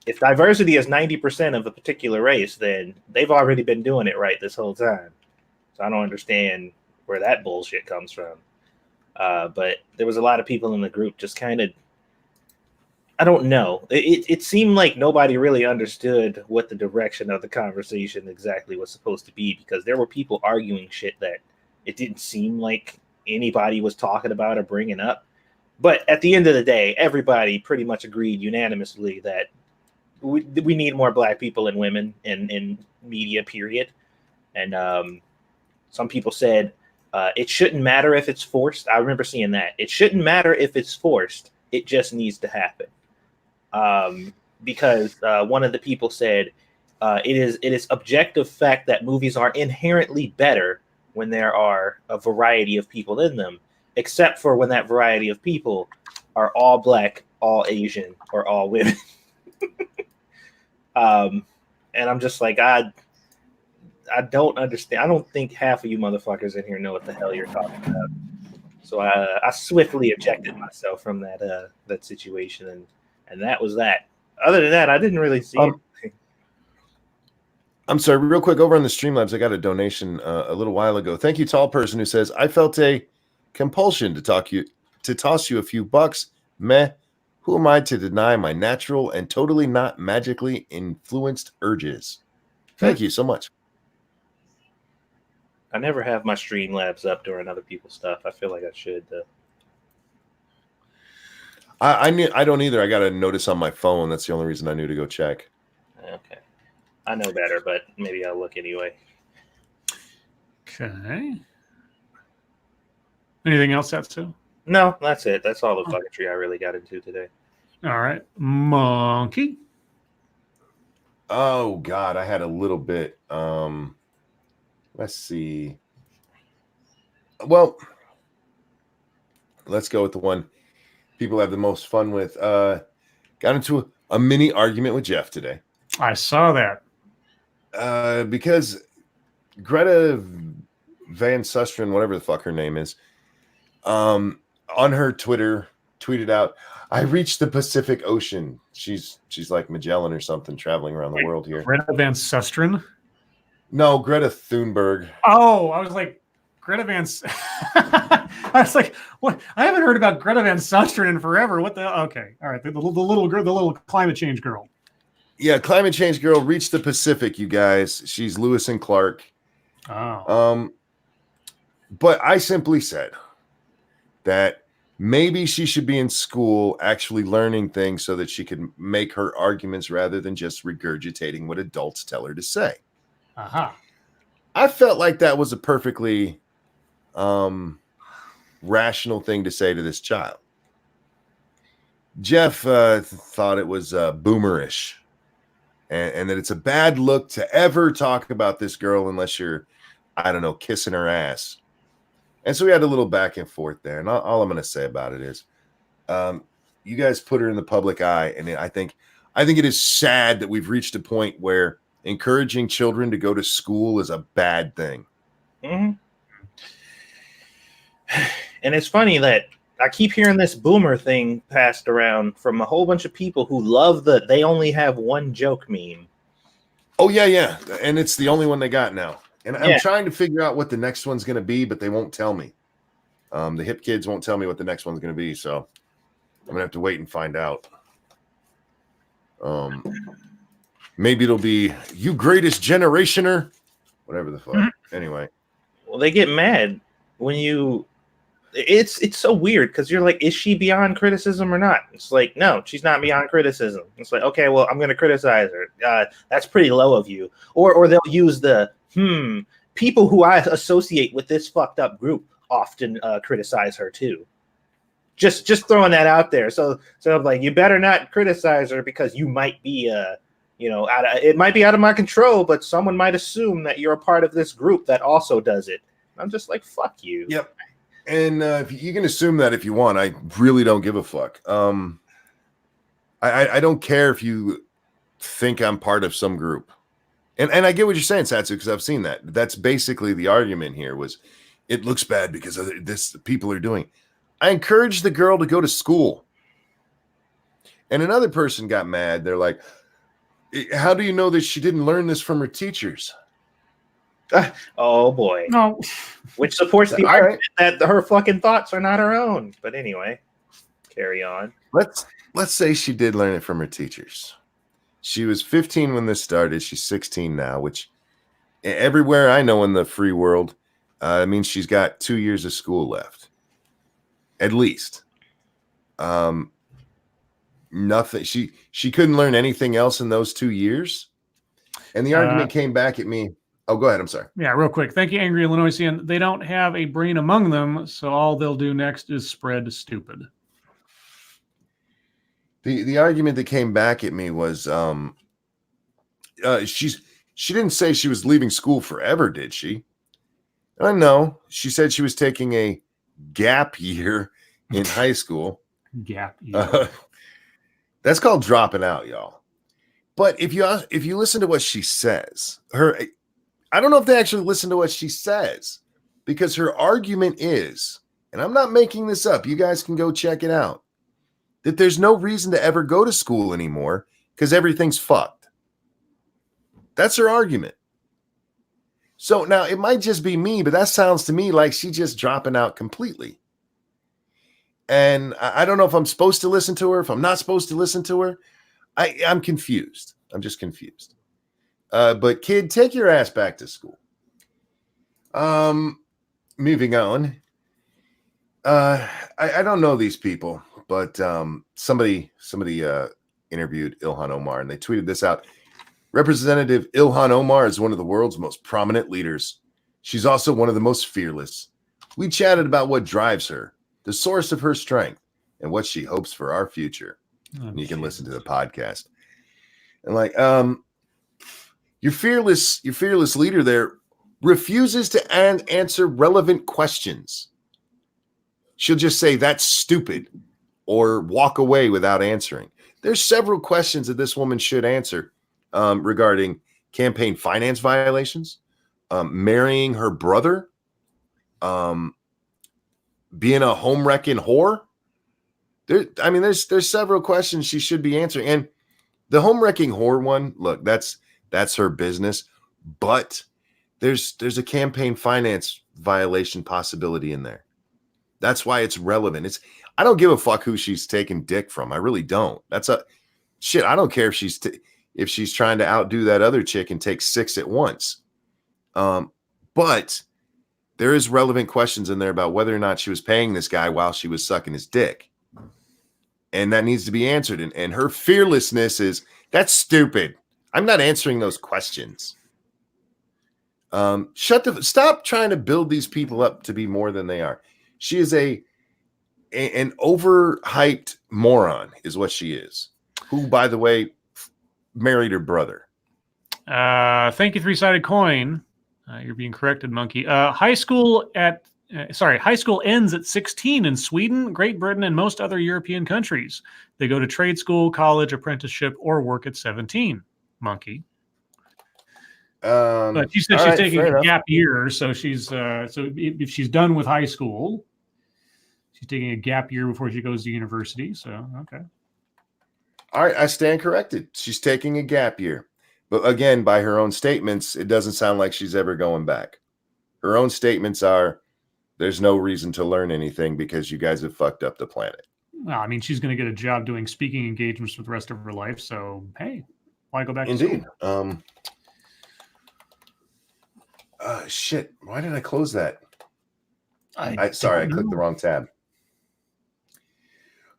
if diversity is 90% of a particular race, then they've already been doing it right this whole time. So I don't understand where that bullshit comes from. But there was a lot of people in the group just kind of, I don't know. It seemed like nobody really understood what the direction of the conversation exactly was supposed to be, because there were people arguing shit that it didn't seem like anybody was talking about or bringing up. But at the end of the day, everybody pretty much agreed unanimously that we need more Black people and women in media, period. And some people said it shouldn't matter if it's forced. I remember seeing that. It shouldn't matter if it's forced. It just needs to happen. Because one of the people said it is objective fact that movies are inherently better when there are a variety of people in them, except for when that variety of people are all black, all Asian, or all women. And I'm just like, I don't understand. I don't think half of you motherfuckers in here know what the hell you're talking about. So I swiftly ejected myself from that situation, and that was that. Other than that, I didn't really see anything.
I'm sorry, real quick, over on the Streamlabs, I got a donation a little while ago. Thank you, tall person, who says, I felt a compulsion to toss you a few bucks. Meh. Who am I to deny my natural and totally not magically influenced urges? Thank you so much.
I never have my Streamlabs up during other people's stuff. I feel like I should, though.
I don't either. I got a notice on my phone. That's the only reason I knew to go check.
Okay. I know better, but maybe I'll look anyway.
Okay. Anything else, Satsu?
No, that's it. That's all the fucketry I really got into today.
All right. Monkey.
Oh, God. I had a little bit. Let's see. Well, let's go with the one people have the most fun with. Got into a mini argument with Jeff today.
I saw that.
Because Greta Van Susteren, whatever the fuck her name is, on her Twitter tweeted out, I reached the Pacific Ocean. She's like Magellan or something traveling around the world here.
Greta Van Susteren?
No, Greta Thunberg.
Oh, I was like, Greta Van... I was like, what? I haven't heard about Greta Van Susteren in forever. What the... Okay. All right. The little climate change girl.
Yeah, climate change girl reached the Pacific, you guys. She's Lewis and Clark.
Oh.
But I simply said that maybe she should be in school actually learning things so that she can make her arguments rather than just regurgitating what adults tell her to say.
Uh-huh.
I felt like that was a perfectly rational thing to say to this child. Jeff thought it was boomerish. And that it's a bad look to ever talk about this girl unless you're, I don't know, kissing her ass. And so we had a little back and forth there. And all I'm going to say about it is, you guys put her in the public eye, and I think it is sad that we've reached a point where encouraging children to go to school is a bad thing.
Mm-hmm. And it's funny that I keep hearing this boomer thing passed around from a whole bunch of people who love the they only have one joke meme.
Oh, yeah. And it's the only one they got now. And I'm trying to figure out what the next one's going to be, but they won't tell me. The hip kids won't tell me what the next one's going to be, so I'm going to have to wait and find out. Maybe it'll be, you greatest generationer, whatever the fuck. Mm-hmm. Anyway.
Well, they get mad when you... It's so weird because you're like, is she beyond criticism or not? It's like, no, she's not beyond criticism. It's like, okay, well, I'm going to criticize her. That's pretty low of you. Or they'll use the, people who I associate with this fucked up group often criticize her too. Just throwing that out there. So I'm like, you better not criticize her because you might be, it might be out of my control, but someone might assume that you're a part of this group that also does it. I'm just like, fuck you.
Yep. And you can assume that if you want. I really don't give a fuck. I don't care if you think I'm part of some group. And I get what you're saying, Satsu, because I've seen that. That's basically the argument here was it looks bad because of this people are doing. I encouraged the girl to go to school. And another person got mad. They're like, how do you know that she didn't learn this from her teachers?
Oh boy.
No.
Which supports the argument that her fucking thoughts are not her own. But anyway, carry on.
Let's say she did learn it from her teachers. She was 15 when this started. She's 16 now, which everywhere I know in the free world, it means she's got 2 years of school left. At least. Nothing. She couldn't learn anything else in those 2 years. And the argument came back at me. Oh, go ahead. I'm sorry.
Yeah, real quick. Thank you, Angry Illinoisian. They don't have a brain among them, so all they'll do next is spread stupid.
The argument that came back at me was she didn't say she was leaving school forever, did she? No. She said she was taking a gap year in high school.
Gap year.
That's called dropping out, y'all. But if you listen to what she says, I don't know if they actually listen to what she says, because her argument is, and I'm not making this up, you guys can go check it out, that there's no reason to ever go to school anymore because everything's fucked. That's her argument. So now it might just be me, but that sounds to me like she's just dropping out completely. And I don't know if I'm supposed to listen to her, if I'm not supposed to listen to her. I'm confused. I'm just confused. But kid, take your ass back to school. Moving on. I don't know these people, but somebody interviewed Ilhan Omar, and they tweeted this out. Representative Ilhan Omar is one of the world's most prominent leaders. She's also one of the most fearless. We chatted about what drives her, the source of her strength, and what she hopes for our future. And you can listen to the podcast. And like, your fearless leader there refuses to answer relevant questions. She'll just say, that's stupid, or walk away without answering. There's several questions that this woman should answer regarding campaign finance violations, marrying her brother, being a home wrecking whore. There's several questions she should be answering. And the home wrecking whore one, look, that's her business. But there's a campaign finance violation possibility in there. That's why it's relevant. I don't give a fuck who she's taking dick from. I really don't. That's a shit. I don't care if she's trying to outdo that other chick and take 6 at once. But there is relevant questions in there about whether or not she was paying this guy while she was sucking his dick. And that needs to be answered. And her fearlessness that's stupid. I'm not answering those questions. Stop trying to build these people up to be more than they are. She is an overhyped moron is what she is. Who, by the way, married her brother.
Thank you, Three-Sided Coin. You're being corrected, Monkey. High school ends at 16 in Sweden, Great Britain, and most other European countries. They go to trade school, college, apprenticeship, or work at 17. Monkey. But she said she's taking a gap year, so she's if she's done with high school, she's taking a gap year before she goes to university. So okay.
All right, I stand corrected. She's taking a gap year. But again, by her own statements, it doesn't sound like she's ever going back. Her own statements are, there's no reason to learn anything because you guys have fucked up the planet.
Well, I mean, she's going to get a job doing speaking engagements for the rest of her life. So, hey, why go back to school?
Indeed. Shit. Why did I close that? Sorry, I clicked the wrong tab.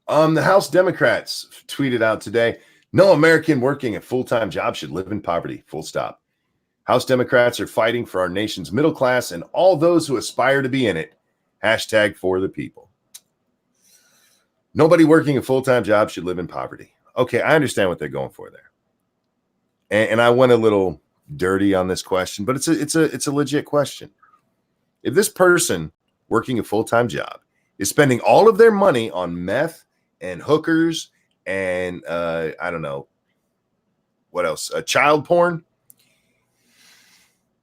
The House Democrats tweeted out today, no American working a full-time job should live in poverty, full stop. House Democrats are fighting for our nation's middle class and all those who aspire to be in it. # for the people. Nobody working a full-time job should live in poverty. Okay, I understand what they're going for there. And I went a little dirty on this question, but it's a legit question. If this person working a full-time job is spending all of their money on meth and hookers and I don't know what else, child porn,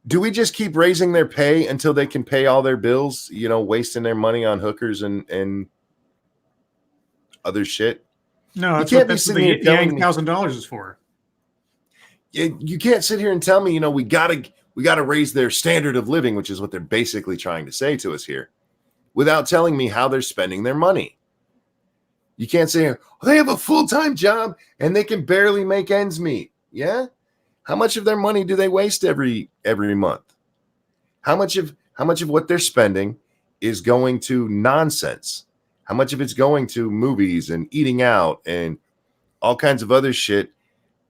do we just keep raising their pay until they can pay all their bills, wasting their money on hookers and other shit?
No, that's what the $1,000 is for.
You can't sit here and tell me, we gotta raise their standard of living, which is what they're basically trying to say to us here, without telling me how they're spending their money. You can't say, they have a full-time job and they can barely make ends meet. Yeah? How much of their money do they waste every month? How much of what they're spending is going to nonsense? How much of it's going to movies and eating out and all kinds of other shit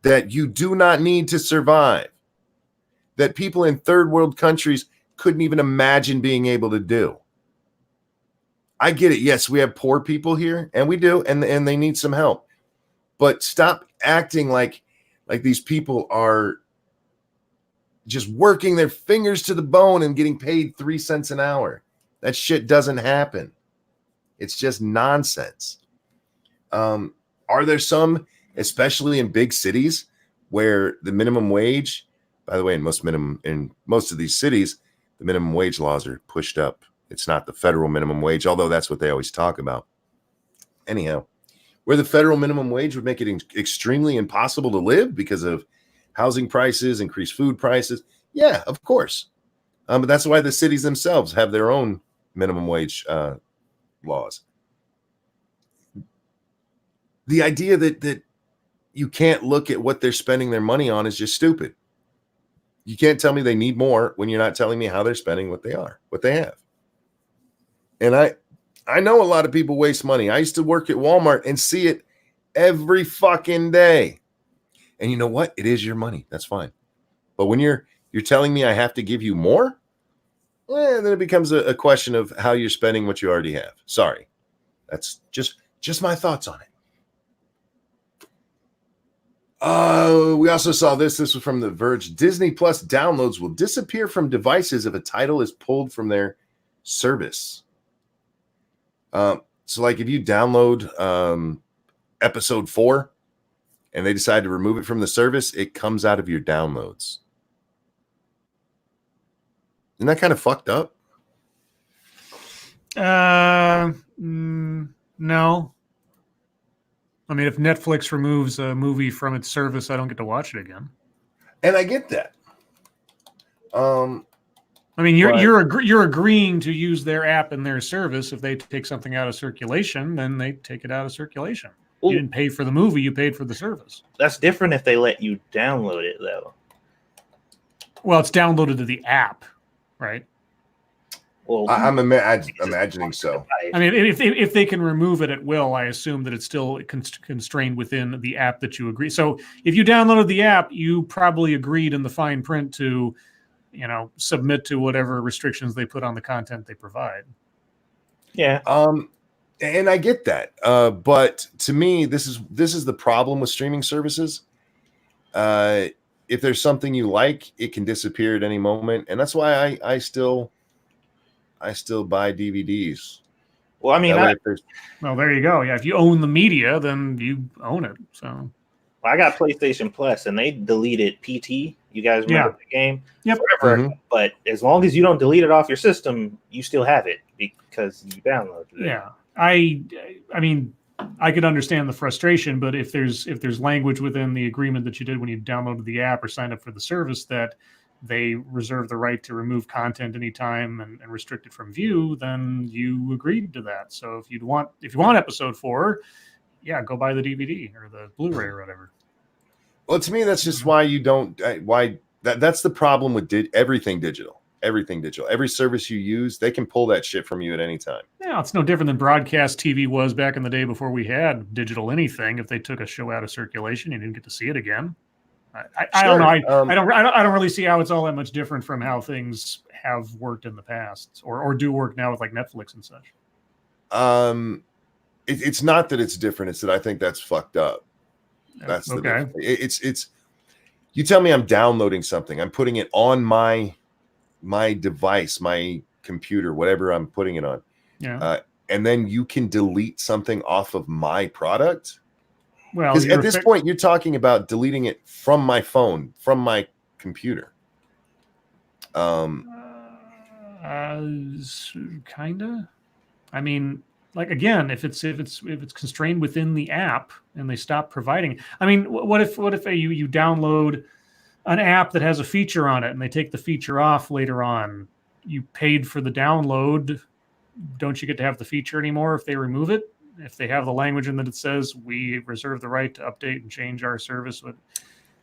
that you do not need to survive, that people in third world countries couldn't even imagine being able to do? I get it. Yes, we have poor people here, and we do, and they need some help. But stop acting like these people are just working their fingers to the bone and getting paid 3 cents an hour. That shit doesn't happen. It's just nonsense. Are there some, especially in big cities, where the minimum wage, by the way, in most of these cities, the minimum wage laws are pushed up. It's not the federal minimum wage, although that's what they always talk about. Anyhow, where the federal minimum wage would make it extremely impossible to live because of housing prices, increased food prices. Yeah, of course. But that's why the cities themselves have their own minimum wage laws. The idea that you can't look at what they're spending their money on is just stupid. You can't tell me they need more when you're not telling me how they're spending what they have. And I know a lot of people waste money. I used to work at Walmart and see it every fucking day. And you know what? It is your money. That's fine. But when you're telling me I have to give you more, then it becomes a question of how you're spending what you already have. Sorry. That's just my thoughts on it. We also saw this. This was from The Verge. Disney Plus downloads will disappear from devices if a title is pulled from their service. So like if you download episode 4 and they decide to remove it from the service, it comes out of your downloads. Isn't that kind of fucked up?
No. I mean, if Netflix removes a movie from its service, I don't get to watch it again.
And I get that.
I mean, you're agreeing to use their app and their service. If they take something out of circulation, then they take it out of circulation.
Ooh.
You didn't pay for the movie; you paid for the service.
That's different if they let you download it, though.
Well, it's downloaded to the app, right?
Well,
I'm imagining so.
I mean, if they can remove it at will, I assume that it's still constrained within the app that you agree. So if you downloaded the app, you probably agreed in the fine print to, submit to whatever restrictions they put on the content they provide.
Yeah.
And I get that. But to me, this is the problem with streaming services. If there's something you like, it can disappear at any moment, and that's why I still buy DVDs.
Well, I mean,
there you go. Yeah, if you own the media, then you own it. So,
I got PlayStation Plus, and they deleted PT. You guys remember the game?
Yep.
Forever.
Mm-hmm.
But as long as you don't delete it off your system, you still have it because you downloaded it.
Yeah, I mean, I could understand the frustration, but if there's language within the agreement that you did when you downloaded the app or signed up for the service that they reserve the right to remove content anytime and restrict it from view, then you agreed to that. So if you want episode 4, yeah, go buy the DVD or the Blu-ray or whatever.
Well, to me, that's just why you don't. That's the problem with everything digital. Everything digital. Every service you use, they can pull that shit from you at any time.
Yeah, it's no different than broadcast TV was back in the day before we had digital anything. If they took a show out of circulation, you didn't get to see it again. I don't know. I don't really see how it's all that much different from how things have worked in the past or do work now with like Netflix and such.
It's not that it's different. It's that I think that's fucked up. That's
okay.
It's you tell me I'm downloading something. I'm putting it on my device, my computer, whatever I'm putting it on.
Yeah.
And then you can delete something off of my product.
Well,
because at this point, you're talking about deleting it from my phone, from my computer.
Kinda. I mean, like again, if it's constrained within the app and they stop providing. I mean, what if you download an app that has a feature on it and they take the feature off later on? You paid for the download. Don't you get to have the feature anymore if they remove it? If they have the language in that it says we reserve the right to update and change our service.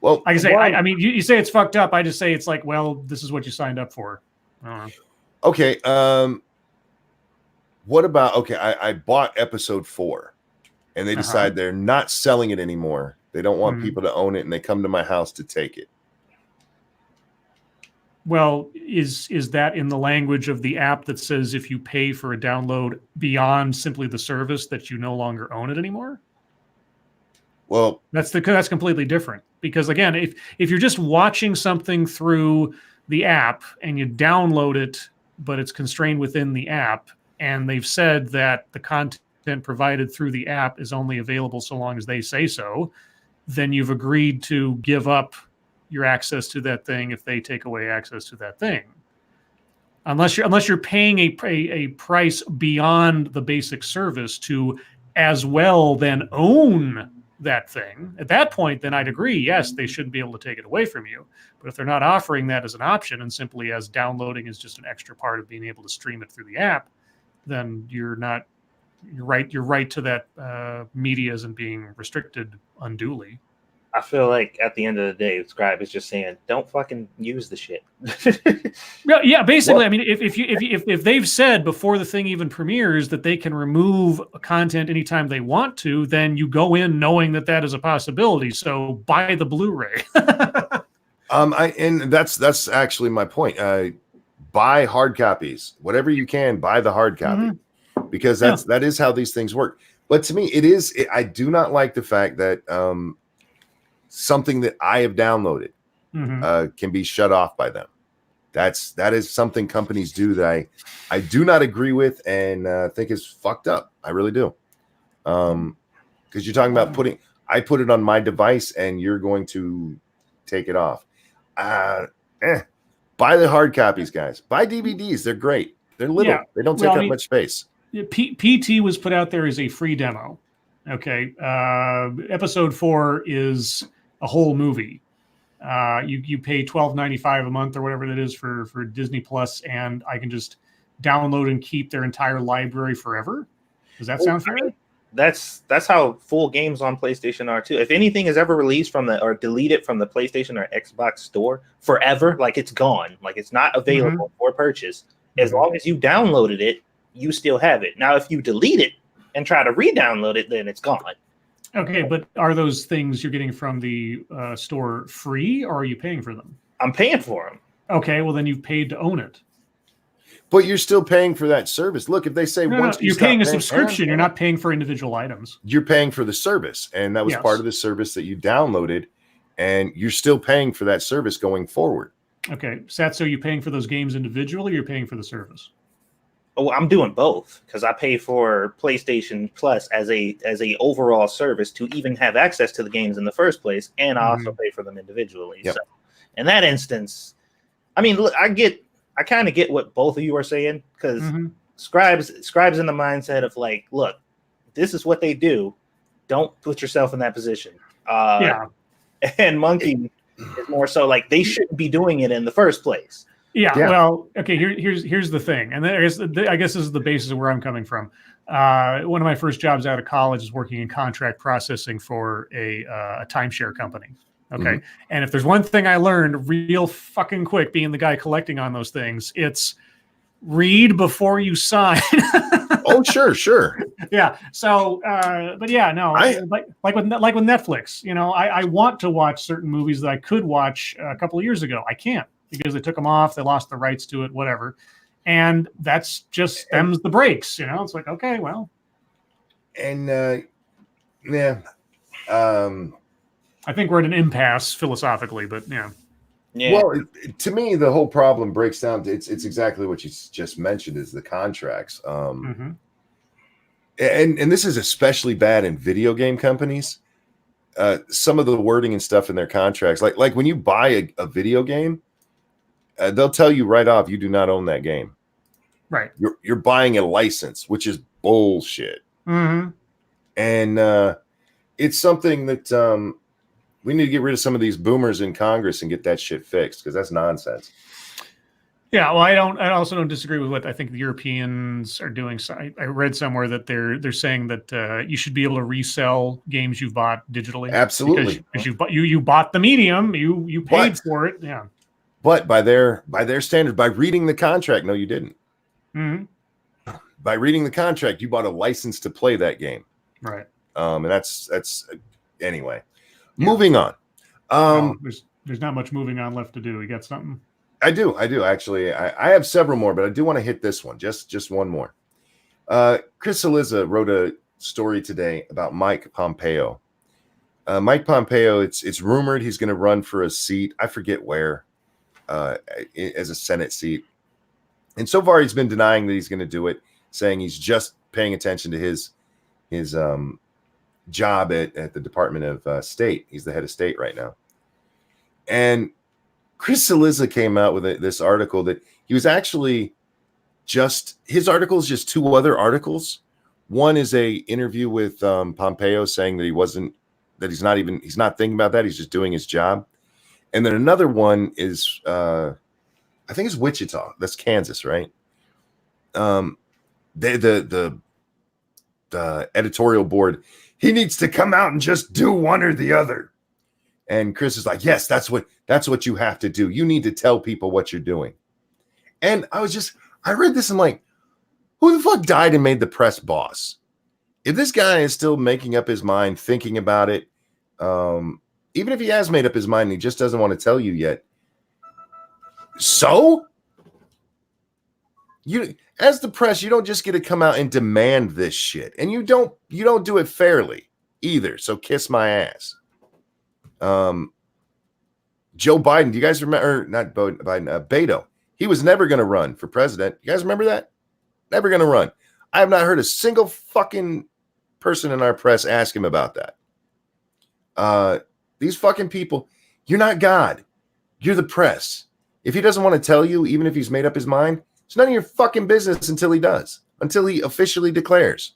Well, I can say, I mean, you say it's fucked up. I just say it's like, well, this is what you signed up for.
Okay. What about, I bought episode 4 and they decide they're not selling it anymore. They don't want people to own it and they come to my house to take it.
Well, is that in the language of the app that says if you pay for a download beyond simply the service that you no longer own it anymore?
Well,
that's completely different. Because again, if you're just watching something through the app and you download it, but it's constrained within the app, and they've said that the content content provided through the app is only available so long as they say so, then you've agreed to give up your access to that thing if they take away access to that thing. Unless you're paying a price beyond the basic service to as well then own that thing. At that point, then I'd agree, yes, they shouldn't be able to take it away from you. But if they're not offering that as an option and simply as downloading is just an extra part of being able to stream it through the app, then you're right to that media isn't being restricted unduly.
I feel like at the end of the day, Scribe is just saying, "Don't fucking use the shit."
Yeah, basically. Well, I mean, if they've said before the thing even premieres that they can remove content anytime they want to, then you go in knowing that is a possibility. So buy the Blu-ray.
And that's actually my point. Buy hard copies, whatever you can. Buy the hard copy, because that is how these things work. But to me, I do not like the fact that something that I have downloaded can be shut off by them. That is something companies do that I do not agree with and think is fucked up. I really do. Because you're talking about I put it on my device and you're going to take it off. Buy the hard copies, guys. Buy DVDs. They're great. They're little. They don't take up much space.
PT was put out there as a free demo. Okay. Episode 4 is a whole movie. You pay $12.95 a month or whatever it is for Disney Plus, and I can just download and keep their entire library forever. Does that sound fair?
That's how full games on PlayStation are too. If anything is ever released from or deleted from the PlayStation or Xbox store forever, like it's gone, like it's not available for purchase. As long as you downloaded it, you still have it. Now, if you delete it and try to re-download it, then it's gone.
Okay, but are those things you're getting from the store free, or are you paying for them?
I'm paying for them.
Okay, well then you've paid to own it.
But you're still paying for that service. Look, if they say once
you're paying a subscription, you're not paying for individual items.
You're paying for the service, and that was part of the service that you downloaded, and you're still paying for that service going forward.
Okay, Satsu, are you paying for those games individually, or you're paying for the service?
Oh, I'm doing both because I pay for PlayStation Plus as a overall service to even have access to the games in the first place, and I also pay for them individually. Yep. So, in that instance, I mean, look, I kind of get what both of you are saying because Scribe's in the mindset of like, look, this is what they do. Don't put yourself in that position. And Monkey is more so like they shouldn't be doing it in the first place.
Yeah, well, okay, here's the thing. And I guess this is the basis of where I'm coming from. One of my first jobs out of college is working in contract processing for a timeshare company. Okay. And if there's one thing I learned real fucking quick being the guy collecting on those things, it's read before you sign.
Oh, sure.
Yeah. So, but yeah, no, like with Netflix, you know, I want to watch certain movies that I could watch a couple of years ago. I can't because they took them off. They lost the rights to it, whatever. And that's just them's the breaks, you know, it's like, okay, well.
And,
I think we're at an impasse philosophically, but yeah.
Well, to me, the whole problem breaks down to it's exactly what you just mentioned is the contracts. And this is especially bad in video game companies. Some of the wording and stuff in their contracts, like when you buy a video game, they'll tell you right off you do not own that game.
Right.
You're buying a license, which is bullshit. And it's something that we need to get rid of some of these boomers in Congress and get that shit fixed because that's nonsense.
Yeah, well, I also don't disagree with what I think the Europeans are doing. So I read somewhere that they're saying that you should be able to resell games you've bought digitally.
Absolutely,
because you bought the medium, you paid for it. Yeah,
but by their standards, by reading the contract, no, you didn't. By reading the contract, you bought a license to play that game.
Right.
And that's anyway. Yeah. Moving on.
There's not much moving on left to do. You got something?
I do actually. I have several more, but I do want to hit this one. Just one more. Chris Eliza wrote a story today about Mike Pompeo. Mike Pompeo, it's rumored he's going to run for a seat. I forget where, as a Senate seat. And so far he's been denying that he's going to do it, saying he's just paying attention to his his job at the Department of State. He's the head of state right now. And Chris Cillizza came out with this article that he was actually his article is just two other articles. One is a interview with Pompeo saying that he's not thinking about that. He's just doing his job. And then another one is, I think it's Wichita. That's Kansas, right? The editorial board, he needs to come out and just do one or the other. And Chris is like, yes, that's what you have to do. You need to tell people what you're doing. And I read this and like, who the fuck died and made the press boss? If this guy is still making up his mind, thinking about it, even if he has made up his mind and he just doesn't want to tell you yet. So you, as the press, you don't just get to come out and demand this shit. And you don't do it fairly either. So kiss my ass. Joe Biden, do you guys remember, not Biden, Beto? He was never going to run for president. You guys remember that? Never going to run. I have not heard a single fucking person in our press ask him about that. These fucking people, you're not God. You're the press. If he doesn't want to tell you, even if he's made up his mind, it's none of your fucking business until he does, until he officially declares.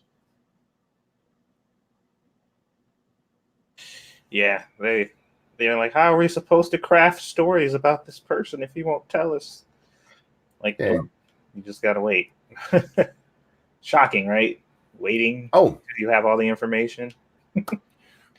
Yeah, they're like, how are we supposed to craft stories about this person if he won't tell us? Like,
Yeah.
You just gotta wait. Shocking, right? Waiting.
Oh,
You have all the information.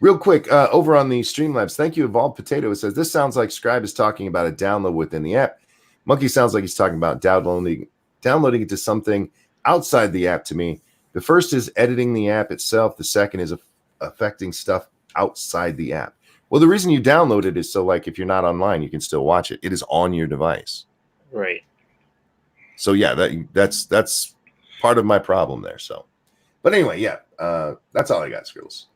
real quick, over on the Streamlabs, thank you, Evolved Potato. It says, this sounds like Scribe is talking about a download within the app. Monkey sounds like he's talking about downloading it to something outside the app to me. The first is editing the app itself. The second is affecting stuff outside the app. Well, the reason you download it is so, like, if you're not online, you can still watch it. It is on your device.
Right.
So, yeah, that's part of my problem there. So, but anyway, yeah, that's all I got, Scribbles.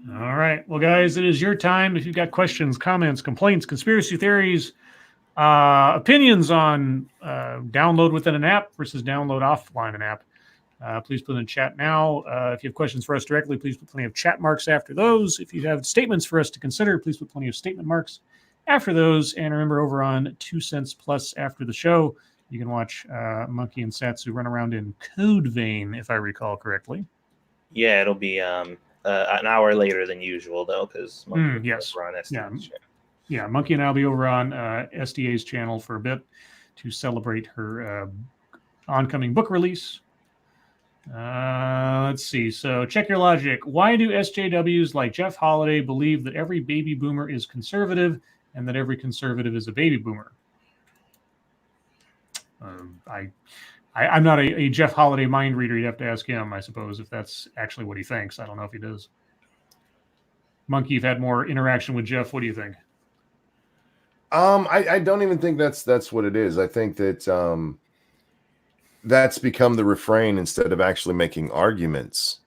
All right. Well, guys, it is your time. If you've got questions, comments, complaints, conspiracy theories, opinions on download within an app versus download offline an app, please put in the chat now. If you have questions for us directly, please put plenty of chat marks after those. If you have statements for us to consider, please put plenty of statement marks after those. And remember, over on 2 cents plus after the show, you can watch Monkey and Satsu run around in Code Vein, if I recall correctly.
Yeah, it'll be an hour later than usual, though, because
yes.
we're on SDA's
Yeah, Monkey and I will be over on SDA's channel for a bit to celebrate her oncoming book release. Let's see. So check your logic. Why do SJWs like Jeff Holiday believe that every baby boomer is conservative and that every conservative is a baby boomer? I'm not a Jeff Holiday mind reader. You have to ask him, I suppose, if that's actually what he thinks. I don't know if he does. Monkey, you've had more interaction with Jeff. What do you think?
I don't even think that's what it is. I think that that's become the refrain instead of actually making arguments.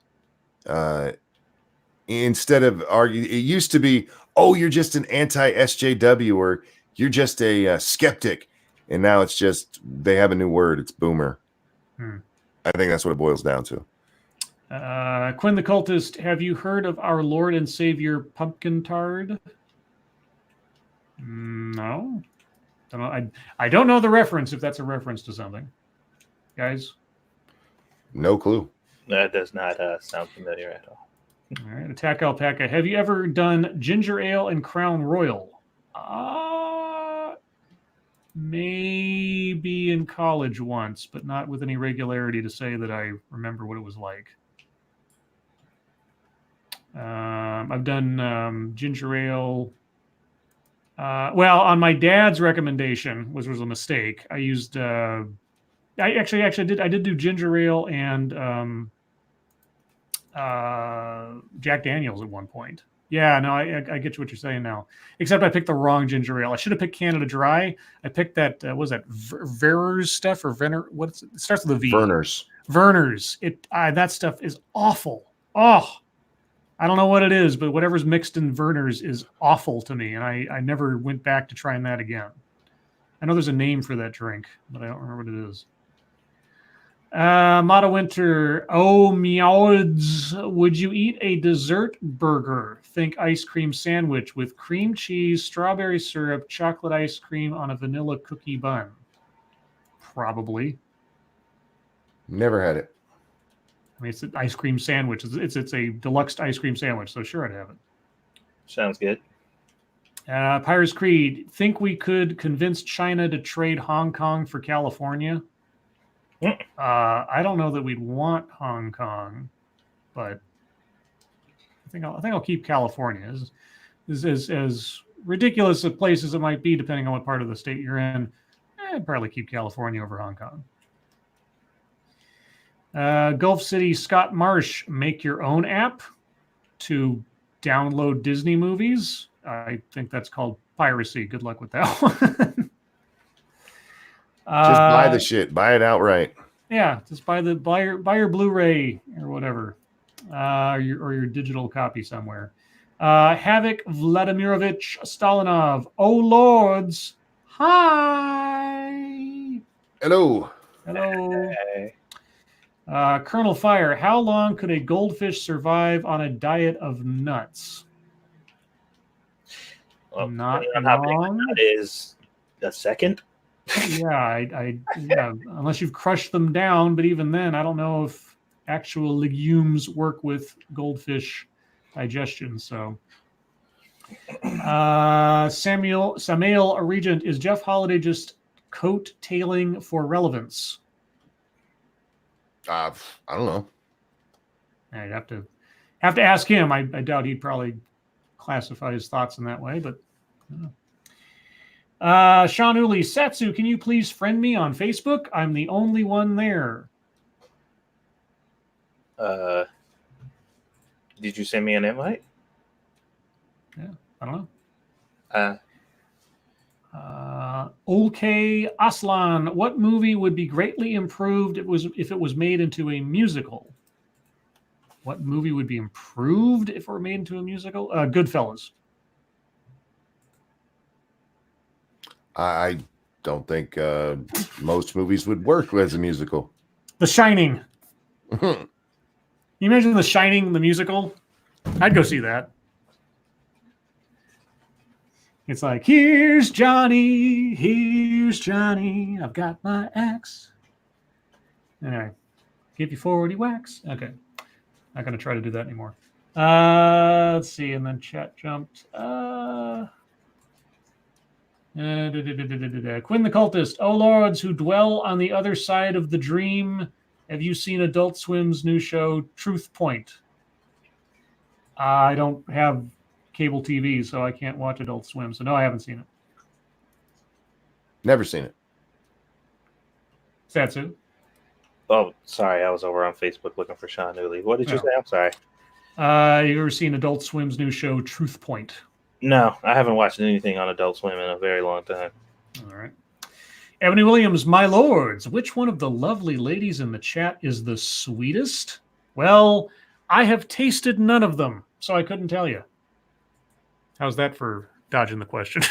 Instead of argue, it used to be, oh, you're just an anti-SJW or you're just a skeptic. And now it's just, they have a new word. It's boomer. I think that's what it boils down to.
Quinn the Cultist, have you heard of our Lord and Savior Pumpkin Tard? No. I don't know the reference, if that's a reference to something. Guys?
No clue.
That does not sound familiar at all.
All right. Attack Alpaca, have you ever done ginger ale and Crown Royal? Maybe in college once, but not with any regularity to say that I remember what it was like. I've done ginger ale. Well, on my dad's recommendation, which was a mistake, I used. I did do ginger ale and Jack Daniels at one point. Yeah, no, I get what you're saying now. Except I picked the wrong ginger ale. I should have picked Canada Dry. I picked that. What was that Verner's stuff or Venner? It starts with a V. Verner's. That stuff is awful. Oh, I don't know what it is, but whatever's mixed in Verner's is awful to me, and I never went back to trying that again. I know there's a name for that drink, but I don't remember what it is. Mata Winter, oh meows, would you eat a dessert burger? Think ice cream sandwich with cream cheese, strawberry syrup, chocolate ice cream on a vanilla cookie bun. Probably.
Never had it.
I mean, it's an ice cream sandwich. It's a deluxe ice cream sandwich, so sure I'd have it.
Sounds good.
Pirates Creed, think we could convince China to trade Hong Kong for California? I don't know that we'd want Hong Kong, but I think I'll keep California. As ridiculous a place as it might be, depending on what part of the state you're in, I'd probably keep California over Hong Kong. Gulf City, Scott Marsh, make your own app to download Disney movies. I think that's called piracy. Good luck with that one.
Just buy the shit. Buy it outright.
Yeah, just buy your Blu-ray or whatever, or your digital copy somewhere. Havoc Vladimirovich Stalinov. Oh lords, hi.
Hello.
Hey.
Colonel Fire. How long could a goldfish survive on a diet of nuts?
Well,
Not
depending on how big
long.
the nut is a second.
Yeah, yeah, unless you've crushed them down, but even then, I don't know if actual legumes work with goldfish digestion. So, Samuel Regent, is Jeff Holiday just coat-tailing for relevance?
I don't know.
I'd have to ask him. I doubt he'd probably classify his thoughts in that way, but I don't know. Sean Uli, Satsu, can you please friend me on Facebook? I'm the only one there.
Did you send me an invite?
Yeah, I don't know.
Uh,
Okay, Aslan, what movie would be greatly improved if it was made into a musical? What movie would be improved if it were made into a musical? Goodfellas.
I don't think most movies would work as a musical.
The Shining. You imagine The Shining, the musical? I'd go see that. It's like, here's Johnny, I've got my axe. Anyway, give you 40 whacks. Okay, not going to try to do that anymore. Let's see, and then chat jumped. Quinn the Cultist. Oh, lords who dwell on the other side of the dream. Have you seen Adult Swim's new show, Truth Point? I don't have cable TV, so I can't watch Adult Swim. So no, I haven't seen it.
Never seen it.
Satsu.
oh, sorry. I was over on Facebook looking for Sean Uli. What did you
Oh.
say? I'm sorry.
You ever seen Adult Swim's new show, Truth Point?
No, I haven't watched anything on Adult Swim in a very long time.
All right. Ebony Williams, my lords, which one of the lovely ladies in the chat is the sweetest? Well, I have tasted none of them, so I couldn't tell you. How's that for dodging the question?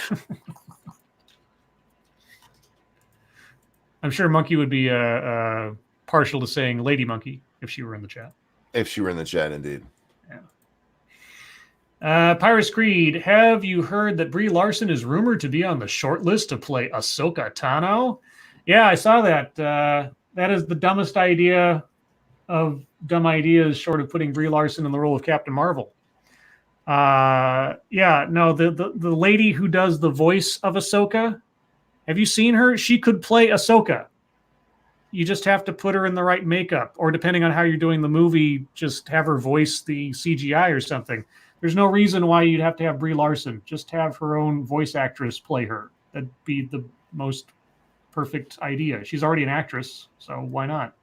I'm sure Monkey would be partial to saying Lady Monkey if she were in the chat.
If she were in the chat, indeed.
Pirates Creed, have you heard that Brie Larson is rumored to be on the short list to play Ahsoka Tano? Yeah, I saw that. That is the dumbest idea of dumb ideas, short of putting Brie Larson in the role of Captain Marvel. Yeah, no, the lady who does the voice of Ahsoka, have you seen her? She could play Ahsoka. You just have to put her in the right makeup, or depending on how you're doing the movie, just have her voice the CGI or something. There's no reason why you'd have to have Brie Larson. Just have her own voice actress play her. That'd be the most perfect idea. She's already an actress, so why not?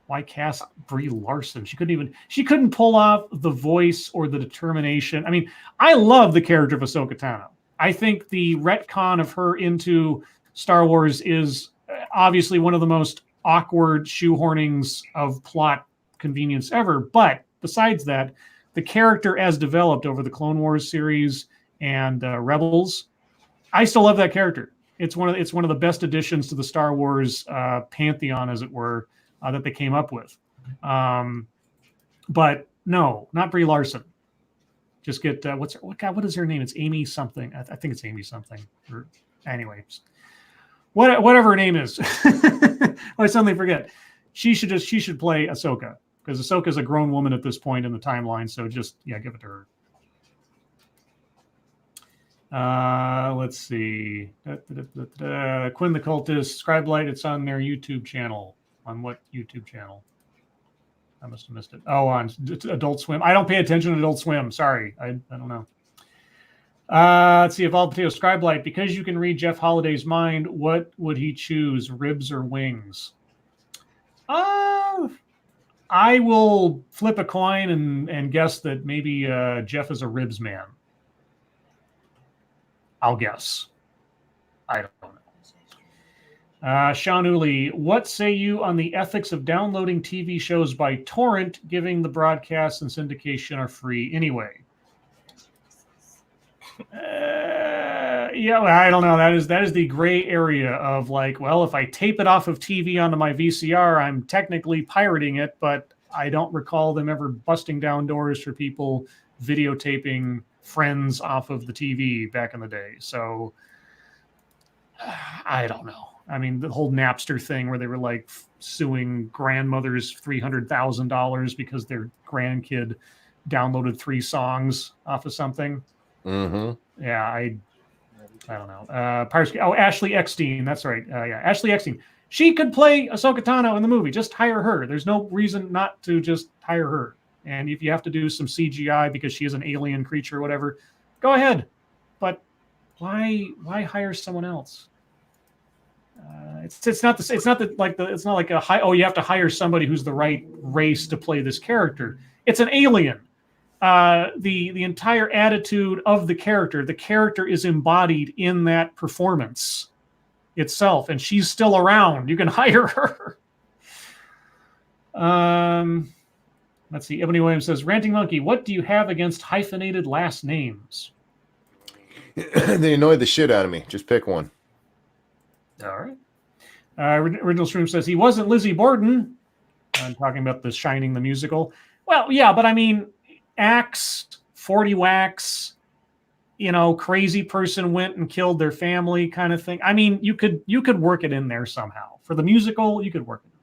Why cast Brie Larson? She couldn't pull off the voice or the determination. I mean, I love the character of Ahsoka Tano. I think the retcon of her into Star Wars is obviously one of the most awkward shoehornings of plot convenience ever. But besides that, the character as developed over the Clone Wars series and Rebels, I still love that character. It's one of the best additions to the Star Wars pantheon, as it were. that they came up with. But no, not Brie Larson. Just get what is her name? It's Amy something. I think it's Amy something. Or anyway, whatever her name is. I suddenly forget. She should play Ahsoka, because Ahsoka is a grown woman at this point in the timeline. So just give it to her. Let's see. Quinn the Cultist, Scribe Light. It's on their YouTube channel. On what YouTube channel? I must have missed it. Oh, on Adult Swim. I don't pay attention to Adult Swim. Sorry. I don't know. Let's see. Evolved Potato, Scribe Light. Because you can read Jeff Holliday's mind, what would he choose? Ribs or wings? I will flip a coin and guess that maybe Jeff is a ribs man. I'll guess. I don't know. Sean Uli, what say you on the ethics of downloading TV shows by torrent, giving the broadcast and syndication are free anyway? I don't know. That is the gray area of like, well, if I tape it off of TV onto my VCR, I'm technically pirating it, but I don't recall them ever busting down doors for people videotaping Friends off of the TV back in the day. So I don't know. I mean, the whole Napster thing where they were like suing grandmothers $300,000 because their grandkid downloaded 3 songs off of something.
Mm-hmm.
Yeah, I don't know. Ashley Eckstein. That's right. Ashley Eckstein. She could play Ahsoka Tano in the movie. Just hire her. There's no reason not to just hire her. And if you have to do some CGI because she is an alien creature or whatever, go ahead. But why hire someone else? It's not like a high. Oh, you have to hire somebody who's the right race to play this character. It's an alien. The entire attitude of the character is embodied in that performance itself, and she's still around. You can hire her. Let's see. Ebony Williams says, Ranting Monkey, what do you have against hyphenated last names?
They annoy the shit out of me. Just pick one.
All right. Original Stream says he wasn't Lizzie Borden. I'm talking about The Shining, the musical. Well, yeah, but I mean, Axe, 40 Wax, crazy person went and killed their family kind of thing. I mean, you could work it in there somehow. For the musical, you could work it in there.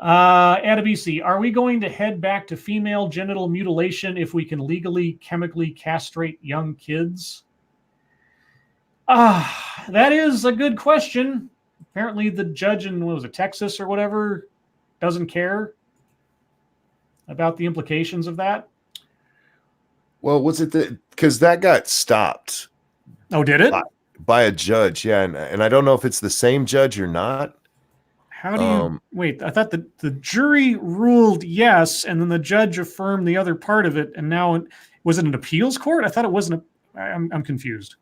Adabisi, are we going to head back to female genital mutilation if we can legally chemically castrate young kids? That is a good question. Apparently the judge in, Texas or whatever, doesn't care about the implications of that.
Well, was it because that got stopped?
Oh, did it?
By a judge, yeah. And I don't know if it's the same judge or not.
How do you wait? I thought the jury ruled yes, and then the judge affirmed the other part of it. And now, was it an appeals court? I thought it wasn't. I'm confused.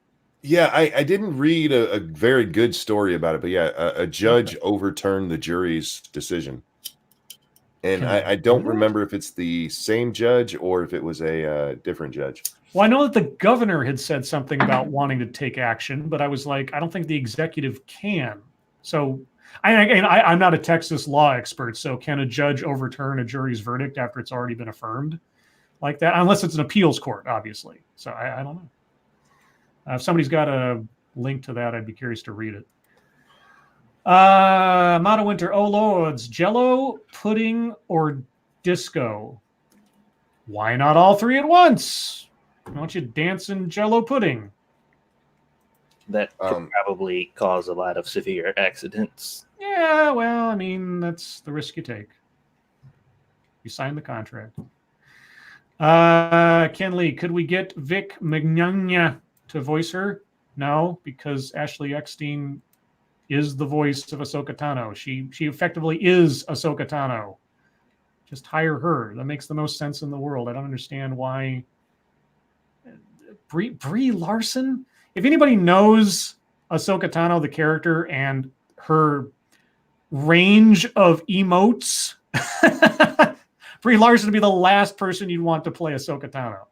Yeah, I didn't read a very good story about it, but yeah, a judge overturned the jury's decision. And I don't remember if it's the same judge or if it was a different judge.
Well, I know that the governor had said something about wanting to take action, but I was like, I don't think the executive can. So I'm not a Texas law expert, so can a judge overturn a jury's verdict after it's already been affirmed like that? Unless it's an appeals court, obviously. So I don't know. If somebody's got a link to that, I'd be curious to read it. Mata Winter, oh lords, Jello, pudding, or disco? Why not all three at once? Why don't you dance in Jello pudding?
That could probably cause a lot of severe accidents.
Yeah, well, I mean, that's the risk you take. You signed the contract. Ken Lee, could we get Vic Mignogna to voice her? No, because Ashley Eckstein is the voice of Ahsoka Tano. She effectively is Ahsoka Tano. Just hire her. That makes the most sense in the world. I don't understand why. Brie Larson? If anybody knows Ahsoka Tano, the character, and her range of emotes, Brie Larson would be the last person you'd want to play Ahsoka Tano.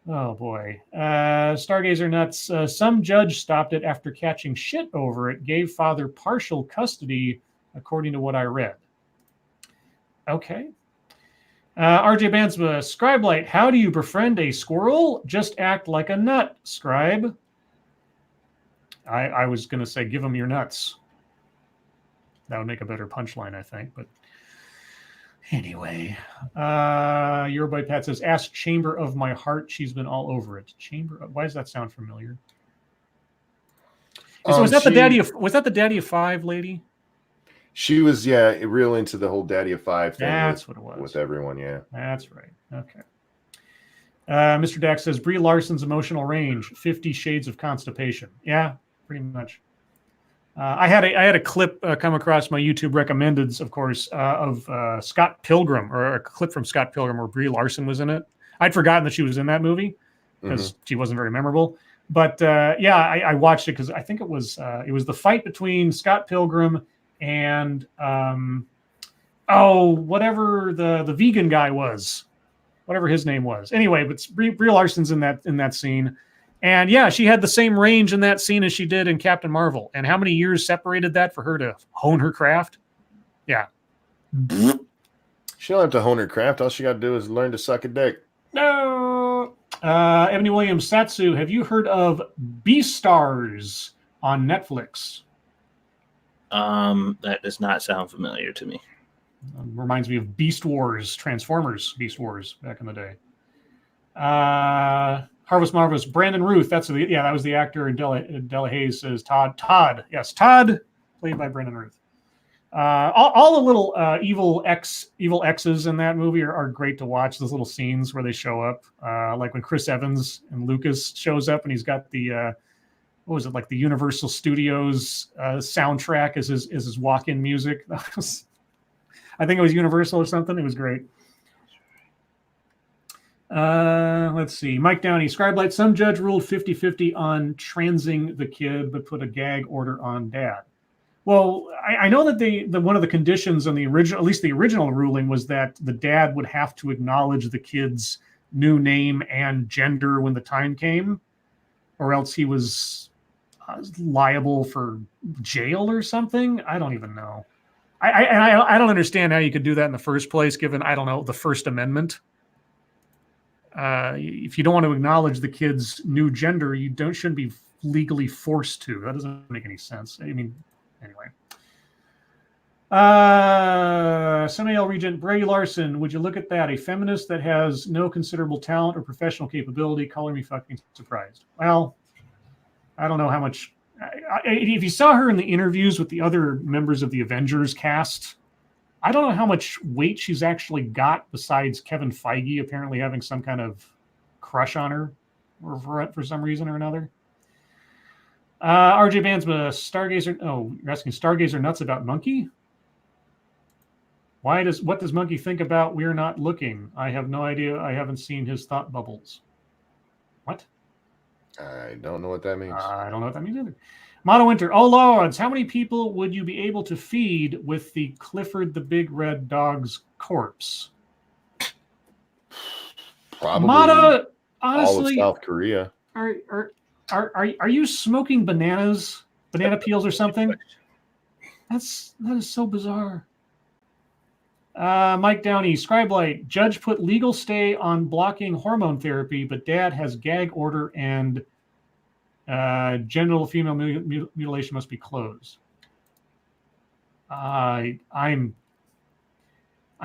Oh, boy. Stargazer Nuts. Some judge stopped it after catching shit over it, gave father partial custody according to what I read. Okay. RJ Bansma, Scribe Light, how do you befriend a squirrel? Just act like a nut, Scribe. I was going to say, give him your nuts. That would make a better punchline, I think. But anyway, your boy Pat says, ask Chamber of My Heart. She's been all over it. Why does that sound familiar? Was that the Daddy of Five lady?
She was, real into the whole Daddy of Five thing.
That's what it was.
With everyone, yeah.
That's right. Okay. Mr. Dax says, Brie Larson's emotional range, 50 Shades of Constipation. Yeah, pretty much. I had a clip come across my YouTube recommendeds, of course, of Scott Pilgrim, or a clip from Scott Pilgrim where Brie Larson was in it. I'd forgotten that she was in that movie because she wasn't very memorable. But I watched it because I think it was the fight between Scott Pilgrim and whatever the vegan guy was, whatever his name was. Anyway, but Brie Larson's in that scene. And yeah, she had the same range in that scene as she did in Captain Marvel. And how many years separated that for her to hone her craft? Yeah.
She don't have to hone her craft. All she got to do is learn to suck a dick.
No. Ebony Williams, Satsu, have you heard of Beastars on Netflix?
That does not sound familiar to me.
Reminds me of Beast Wars, Transformers Beast Wars back in the day. Harvest Marvelous, Brandon Ruth. That was the actor. Della Hayes says Todd. Yes, Todd, played by Brandon Ruth. All the little evil X's in that movie are great to watch. Those little scenes where they show up, like when Chris Evans and Lucas shows up and he's got the what was it, like the Universal Studios soundtrack as his walk-in music. I think it was Universal or something. It was great. Let's see. Mike Downey, Scribe Light. Some judge ruled 50-50 on transing the kid, but put a gag order on dad. Well, I know that one of the conditions on the original, at least the original ruling, was that the dad would have to acknowledge the kid's new name and gender when the time came, or else he was liable for jail or something. I don't even know. I don't understand how you could do that in the first place, given, I don't know, the First Amendment. If you don't want to acknowledge the kid's new gender, you shouldn't be legally forced to. That doesn't make any sense. I mean, anyway. Semi-L Regent, Brie Larson, would you look at that? A feminist that has no considerable talent or professional capability, color me fucking surprised. Well, I don't know how much. If you saw her in the interviews with the other members of the Avengers cast, I don't know how much weight she's actually got besides Kevin Feige apparently having some kind of crush on her for some reason or another. RJ Bansma, Stargazer. Oh, you're asking Stargazer nuts about Monkey? What does Monkey think about We're Not Looking? I have no idea. I haven't seen his thought bubbles. What?
I don't know what that means.
I don't know what that means either. Mono Winter, oh lords, how many people would you be able to feed with the Clifford the Big Red Dog's corpse?
Probably
Mono, honestly,
all of South Korea.
Are you smoking banana peels or something? That is so bizarre. Mike Downey, Scribe Light, judge put legal stay on blocking hormone therapy, but dad has gag order and genital female mutilation must be closed. I'm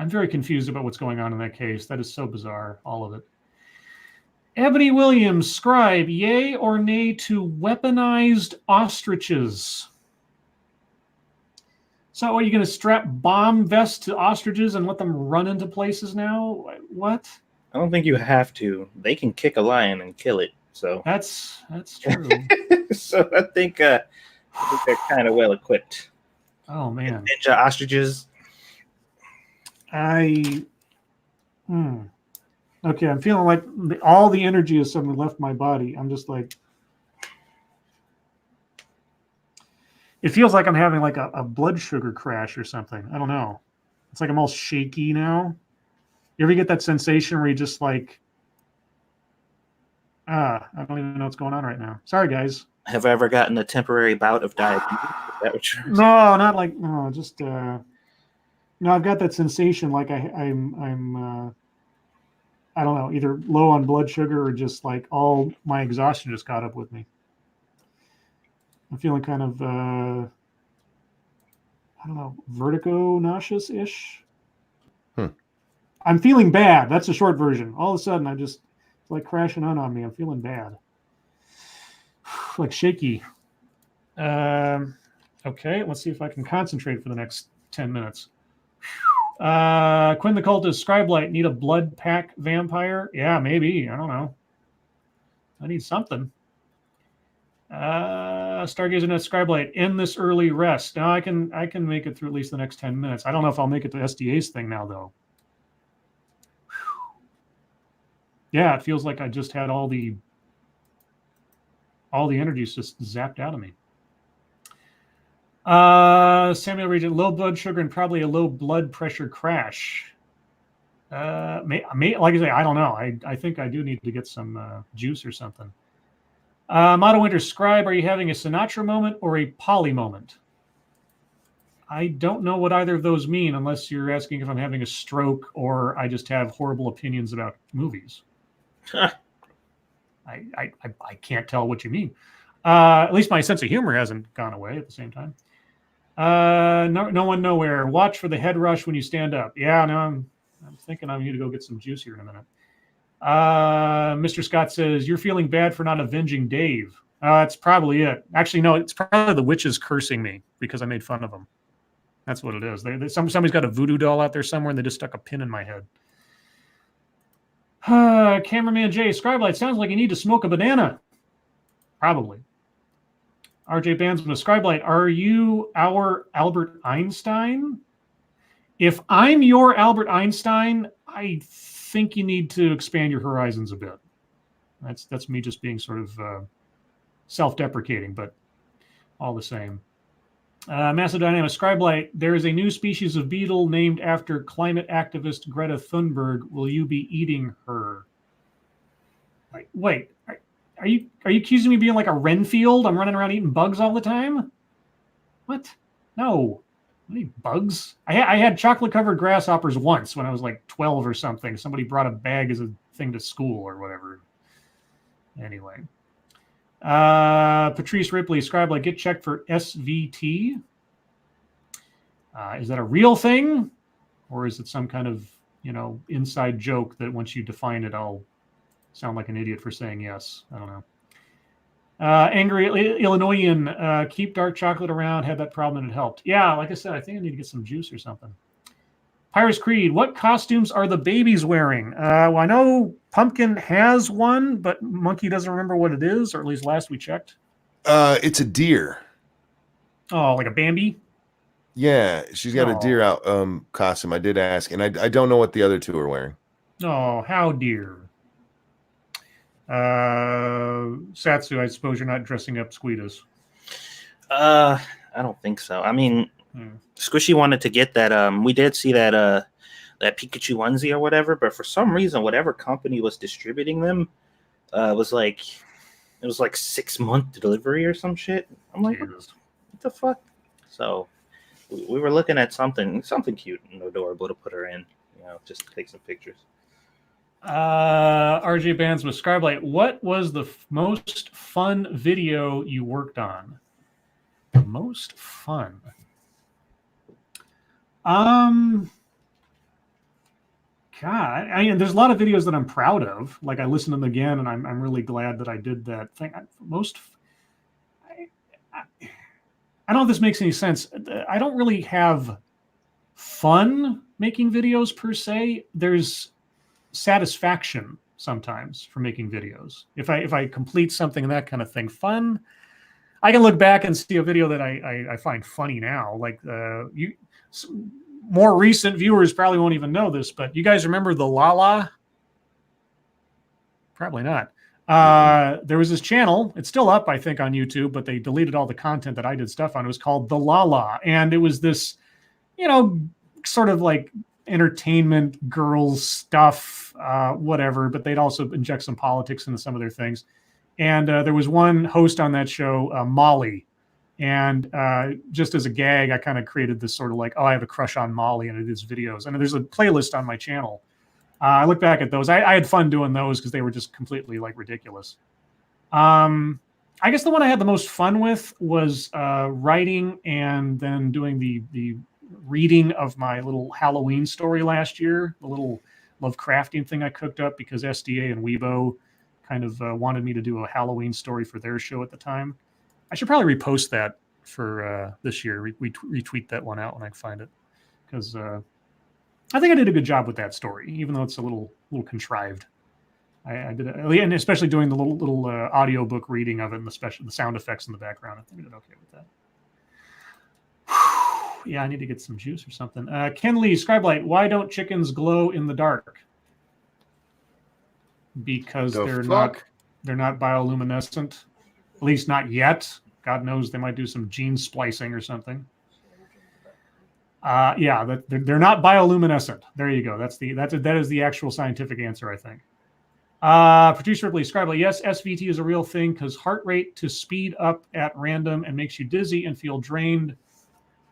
very confused about what's going on in that case. That is so bizarre, all of it. Ebony Williams, Scribe, yay or nay to weaponized ostriches? So are you going to strap bomb vests to ostriches and let them run into places now? What?
I don't think you have to. They can kick a lion and kill it. So
that's true.
So I think they're kind of well equipped.
Oh man,
ninja ostriches.
Okay, I'm feeling like all the energy has suddenly left my body. I'm just like, it feels like I'm having like a blood sugar crash or something. I don't know. It's like I'm all shaky now. You ever get that sensation where you just like, I don't even know what's going on right now. Sorry, guys.
Have I ever gotten a temporary bout of diabetes? Is that what you're
No, not like no, just no. I've got that sensation like I'm I don't know, either low on blood sugar or just like all my exhaustion just caught up with me. I'm feeling kind of I don't know, vertigo nauseous ish. I'm feeling bad. That's the short version. All of a sudden, I just it's like crashing on me. I'm feeling bad, like shaky. Okay, let's see if I can concentrate for the next 10 minutes. Quinn the Cultist, Scribe Light, need a blood pack vampire? Yeah, maybe. I don't know. I need something. Stargazer Net, Scribe Light, end this early rest. Now I can make it through at least the next 10 minutes. I don't know if I'll make it to SDA's thing now, though. Yeah, it feels like I just had all the energies just zapped out of me. Samuel Regent, low blood sugar and probably a low blood pressure crash. Like I say, I don't know. I think I do need to get some juice or something. Moto Winter, Scribe, are you having a Sinatra moment or a Polly moment? I don't know what either of those mean unless you're asking if I'm having a stroke or I just have horrible opinions about movies. I can't tell what you mean. At least my sense of humor hasn't gone away at the same time. No one nowhere. Watch for the head rush when you stand up. Yeah, no, I'm thinking I need to go get some juice here in a minute. Mr. Scott says, you're feeling bad for not avenging Dave. That's probably it. Actually, no, it's probably the witches cursing me because I made fun of them. That's what it is. Somebody's got a voodoo doll out there somewhere and they just stuck a pin in my head. Cameraman Jay, Scribe Light, sounds like you need to smoke a banana. Probably. RJ Bandsman, Scribe Light, are you our Albert Einstein? If I'm your Albert Einstein, I think you need to expand your horizons a bit. That's me just being sort of self-deprecating, but all the same. Massive Dynamic, Scribe Light, there is a new species of beetle named after climate activist Greta Thunberg. Will you be eating her? Wait, are you accusing me of being like a Renfield? I'm running around eating bugs all the time? What? No. I need bugs. I had chocolate-covered grasshoppers once when I was like 12 or something. Somebody brought a bag as a thing to school or whatever. Anyway. Patrice Ripley, Scribe Light, get checked for SVT. Is that a real thing? Or is it some kind of, inside joke that once you define it, I'll sound like an idiot for saying yes? I don't know. Angry Illinoisan, keep dark chocolate around, had that problem and it helped. Yeah, like I said, I think I need to get some juice or something. Pirates Creed, what costumes are the babies wearing? Well, I know Pumpkin has one, but Monkey doesn't remember what it is, or at least last we checked.
It's a deer.
Oh, like a Bambi?
Yeah, she's got a deer out costume. I did ask, and I don't know what the other two are wearing.
Oh, how dear. Satsu, I suppose you're not dressing up Squeedas.
I don't think so. I mean, Squishy wanted to get that. We did see that that Pikachu onesie or whatever, but for some reason, whatever company was distributing them was like 6-month delivery or some shit. I'm like, what the fuck? So we were looking at something cute and adorable to put her in, just to take some pictures.
RJ Bands with Scribe Light, what was the most fun video you worked on? The most fun? God, I mean, there's a lot of videos that I'm proud of. Like I listened to them again, and I'm really glad that I did that thing. I don't know if this makes any sense. I don't really have fun making videos per se. There's satisfaction sometimes for making videos. If I complete something and that kind of thing, fun. I can look back and see a video that I find funny now. Like more recent viewers probably won't even know this, but you guys remember the Lala? Probably not. There was this channel. It's still up, I think, on YouTube, but they deleted all the content that I did stuff on. It was called The Lala, and it was this, sort of like entertainment, girls stuff, whatever, but they'd also inject some politics into some of their things. And there was one host on that show, Molly. And just as a gag, I kind of created this sort of like, oh, I have a crush on Molly, and I do these videos. And there's a playlist on my channel. I look back at those. I had fun doing those because they were just completely like ridiculous. I guess the one I had the most fun with was writing and then doing the reading of my little Halloween story last year, the little Lovecraftian thing I cooked up because SDA and Weibo kind of wanted me to do a Halloween story for their show at the time. I should probably repost that for this year, retweet that one out when I can find it, because I think I did a good job with that story, even though it's a little contrived. I did it, and especially doing the little audiobook reading of it, and the sound effects in the background. I think I did okay with that. Yeah, I need to get some juice or something. Ken Lee, Scribe Light, why don't chickens glow in the dark? Because they're not bioluminescent, at least not yet. God knows they might do some gene splicing or something. Yeah, they're not bioluminescent. There you go. That is the actual scientific answer, I think. Producer Ripley, Scribe Light, yes, SVT is a real thing because heart rate to speed up at random and makes you dizzy and feel drained.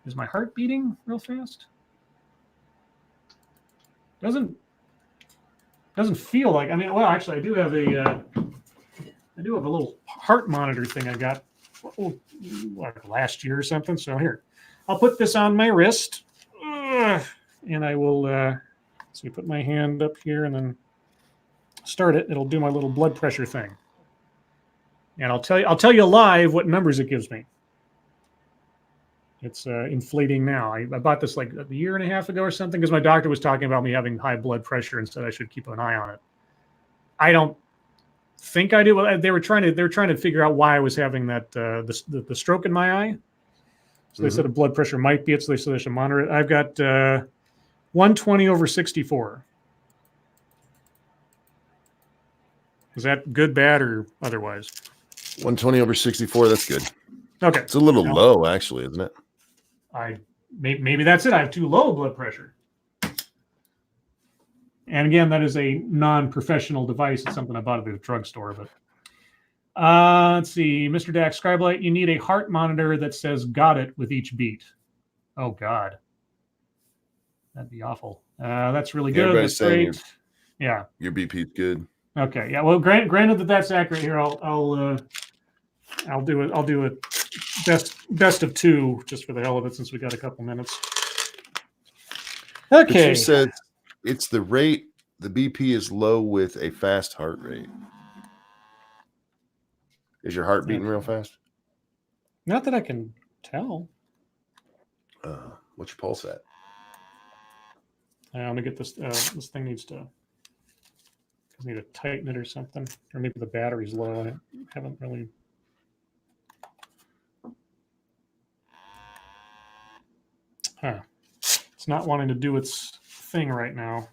Is my heart beating real fast? Doesn't feel like. I mean, well, actually, I do have a little heart monitor thing I got last year or something. So here, I'll put this on my wrist, and I will. So you put my hand up here and then start it. It'll do my little blood pressure thing, and I'll tell you live what numbers it gives me. It's inflating now. I bought this like a year and a half ago or something because my doctor was talking about me having high blood pressure and said I should keep an eye on it. I don't think I do. Well, they were trying to figure out why I was having that the stroke in my eye. So they said a blood pressure might be it. So they said I should monitor it. I've got 120/64. Is that good, bad, or otherwise?
120/64. That's good.
Okay.
It's a little low, actually, isn't it?
Maybe that's it. I have too low blood pressure. And again, that is a non-professional device. It's something I bought at the drugstore. But let's see, Mr. Dax, Scribe Light, you need a heart monitor that says "got it" with each beat. Oh God, that'd be awful. That's really good. That's great. Yeah,
your BP's good.
Okay. Yeah. Well, granted that that's accurate here, I'll do it. I'll do it. Best of two, just for the hell of it, since we got a couple minutes. Okay.
But you said it's the rate. The BP is low with a fast heart rate. Is your heart beating real fast?
Not that I can tell.
What's your pulse at?
I'm gonna get this. This thing needs to. I need to tighten it or something, or maybe the battery's low. I haven't really. Huh. It's not wanting to do its thing right now.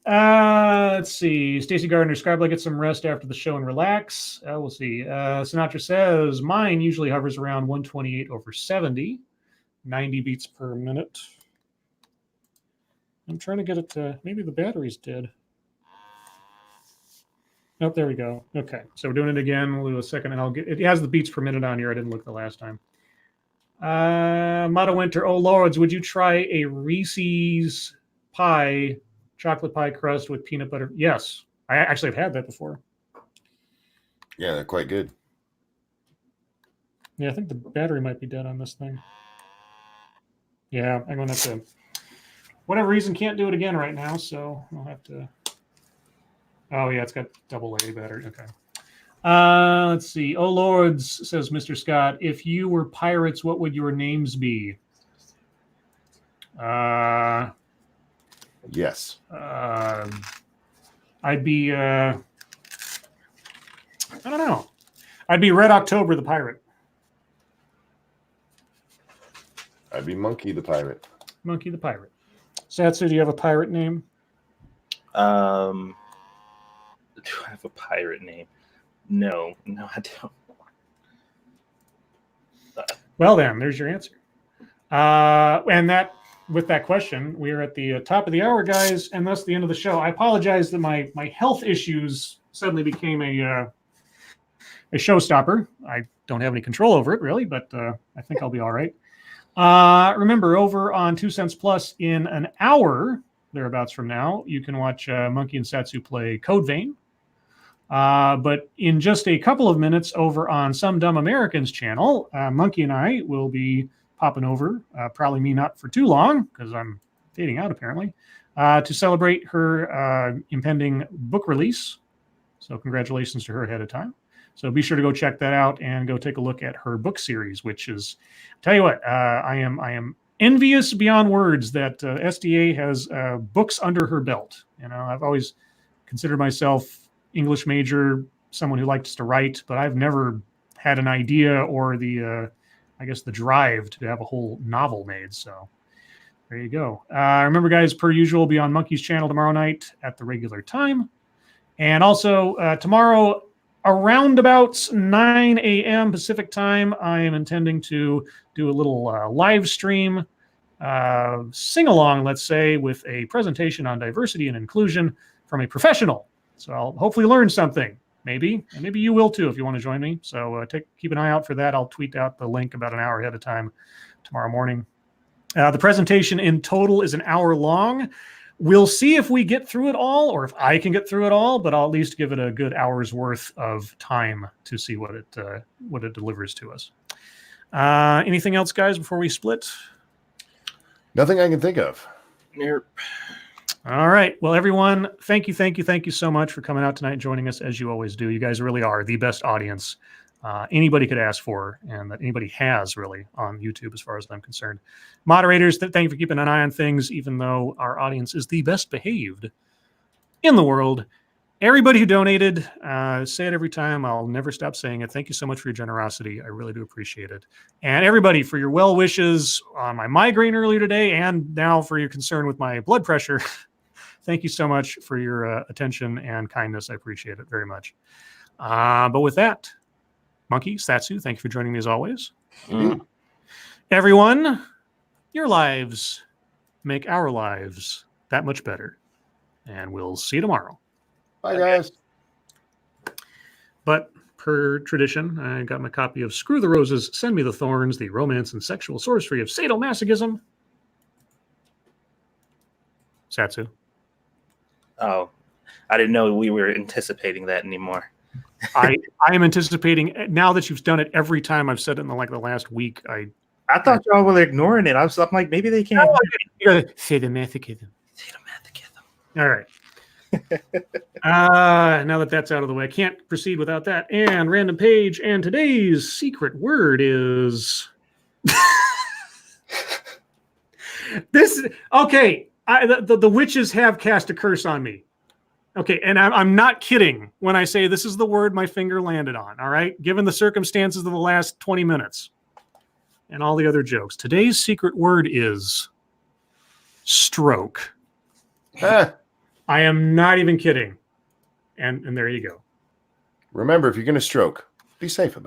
Let's see. Stacy Gardner, Scribe Light, get some rest after the show and relax. We'll see. Sinatra says, mine usually hovers around 128/70, 90 beats per minute. I'm trying to get it to, maybe the battery's dead. Oh, there we go. Okay, so we're doing it again. We'll do a second, and it has the beats per minute on here. I didn't look the last time. Motto Winter, oh lords, would you try a Reese's pie, chocolate pie crust with peanut butter? Yes, I actually have had that before.
Yeah, they're quite good.
Yeah, I think the battery might be dead on this thing. Yeah, I'm going to have to, whatever reason, can't do it again right now, so I'll have to. Oh, yeah, it's got AA battery. Okay. Let's see. Oh, lords, says Mr. Scott. If you were pirates, what would your names be?
Yes.
I'd be, I don't know. I'd be Red October the pirate.
I'd be Monkey the pirate.
Monkey the pirate. Satsu, do you have a pirate name?
Do I have a pirate name? No, I don't.
Well, then, there's your answer. And that, with that question, we are at the top of the hour, guys, and that's the end of the show. I apologize that my health issues suddenly became a a showstopper. I don't have any control over it really, but I think I'll be all right. Remember, over on 2 Cents Plus in an hour, thereabouts from now, you can watch Monkey and Satsu play Code Vein. But in just a couple of minutes over on Some Dumb Americans channel, Monkey and I will be popping over, probably me not for too long, because I'm fading out apparently, to celebrate her impending book release. So congratulations to her ahead of time. So be sure to go check that out and go take a look at her book series, which is, tell you what, I am envious beyond words that SDA has books under her belt. You know, I've always considered myself English major, someone who likes to write, but I've never had an idea or the, I guess, the drive to have a whole novel made. So there you go. Remember, guys, per usual, be on Monkey's channel tomorrow night at the regular time. And also tomorrow, around about 9 a.m. Pacific time, I am intending to do a little live stream, sing-along, let's say, with a presentation on diversity and inclusion from a professional. So I'll hopefully learn something, maybe. And maybe you will too if you want to join me. So keep an eye out for that. I'll tweet out the link about an hour ahead of time tomorrow morning. The presentation in total is an hour long. We'll see if we get through it all or if I can get through it all, but I'll at least give it a good hour's worth of time to see what it delivers to us. Anything else, guys, before we split?
Nothing I can think of.
Nope.
All right. Well, everyone, thank you so much for coming out tonight and joining us as you always do. You guys really are the best audience anybody could ask for and that anybody has really on YouTube as far as I'm concerned. Moderators, thank you for keeping an eye on things, even though our audience is the best behaved in the world. Everybody who donated, say it every time. I'll never stop saying it. Thank you so much for your generosity. I really do appreciate it. And everybody for your well wishes on my migraine earlier today and now for your concern with my blood pressure. Thank you so much for your attention and kindness. I appreciate it very much. But with that, Monkey, Satsu, thank you for joining me as always. Everyone, your lives make our lives that much better. And we'll see you tomorrow.
Bye, guys.
But per tradition, I got my copy of Screw the Roses, Send Me the Thorns, the romance and sexual sorcery of sadomasochism. Satsu.
Oh, I didn't know we were anticipating that anymore.
I am anticipating, now that you've done it every time I've said it in the last week.
I thought y'all were ignoring it. I'm like, maybe they can't.
You gotta sadomasochism. All right. Now that that's out of the way, I can't proceed without that. And random page, and today's secret word is this. Okay, the witches have cast a curse on me. Okay, and I'm not kidding when I say this is the word my finger landed on, all right? Given the circumstances of the last 20 minutes and all the other jokes. Today's secret word is stroke. I am not even kidding. And there you go.
Remember, if you're going to stroke, be safe about it.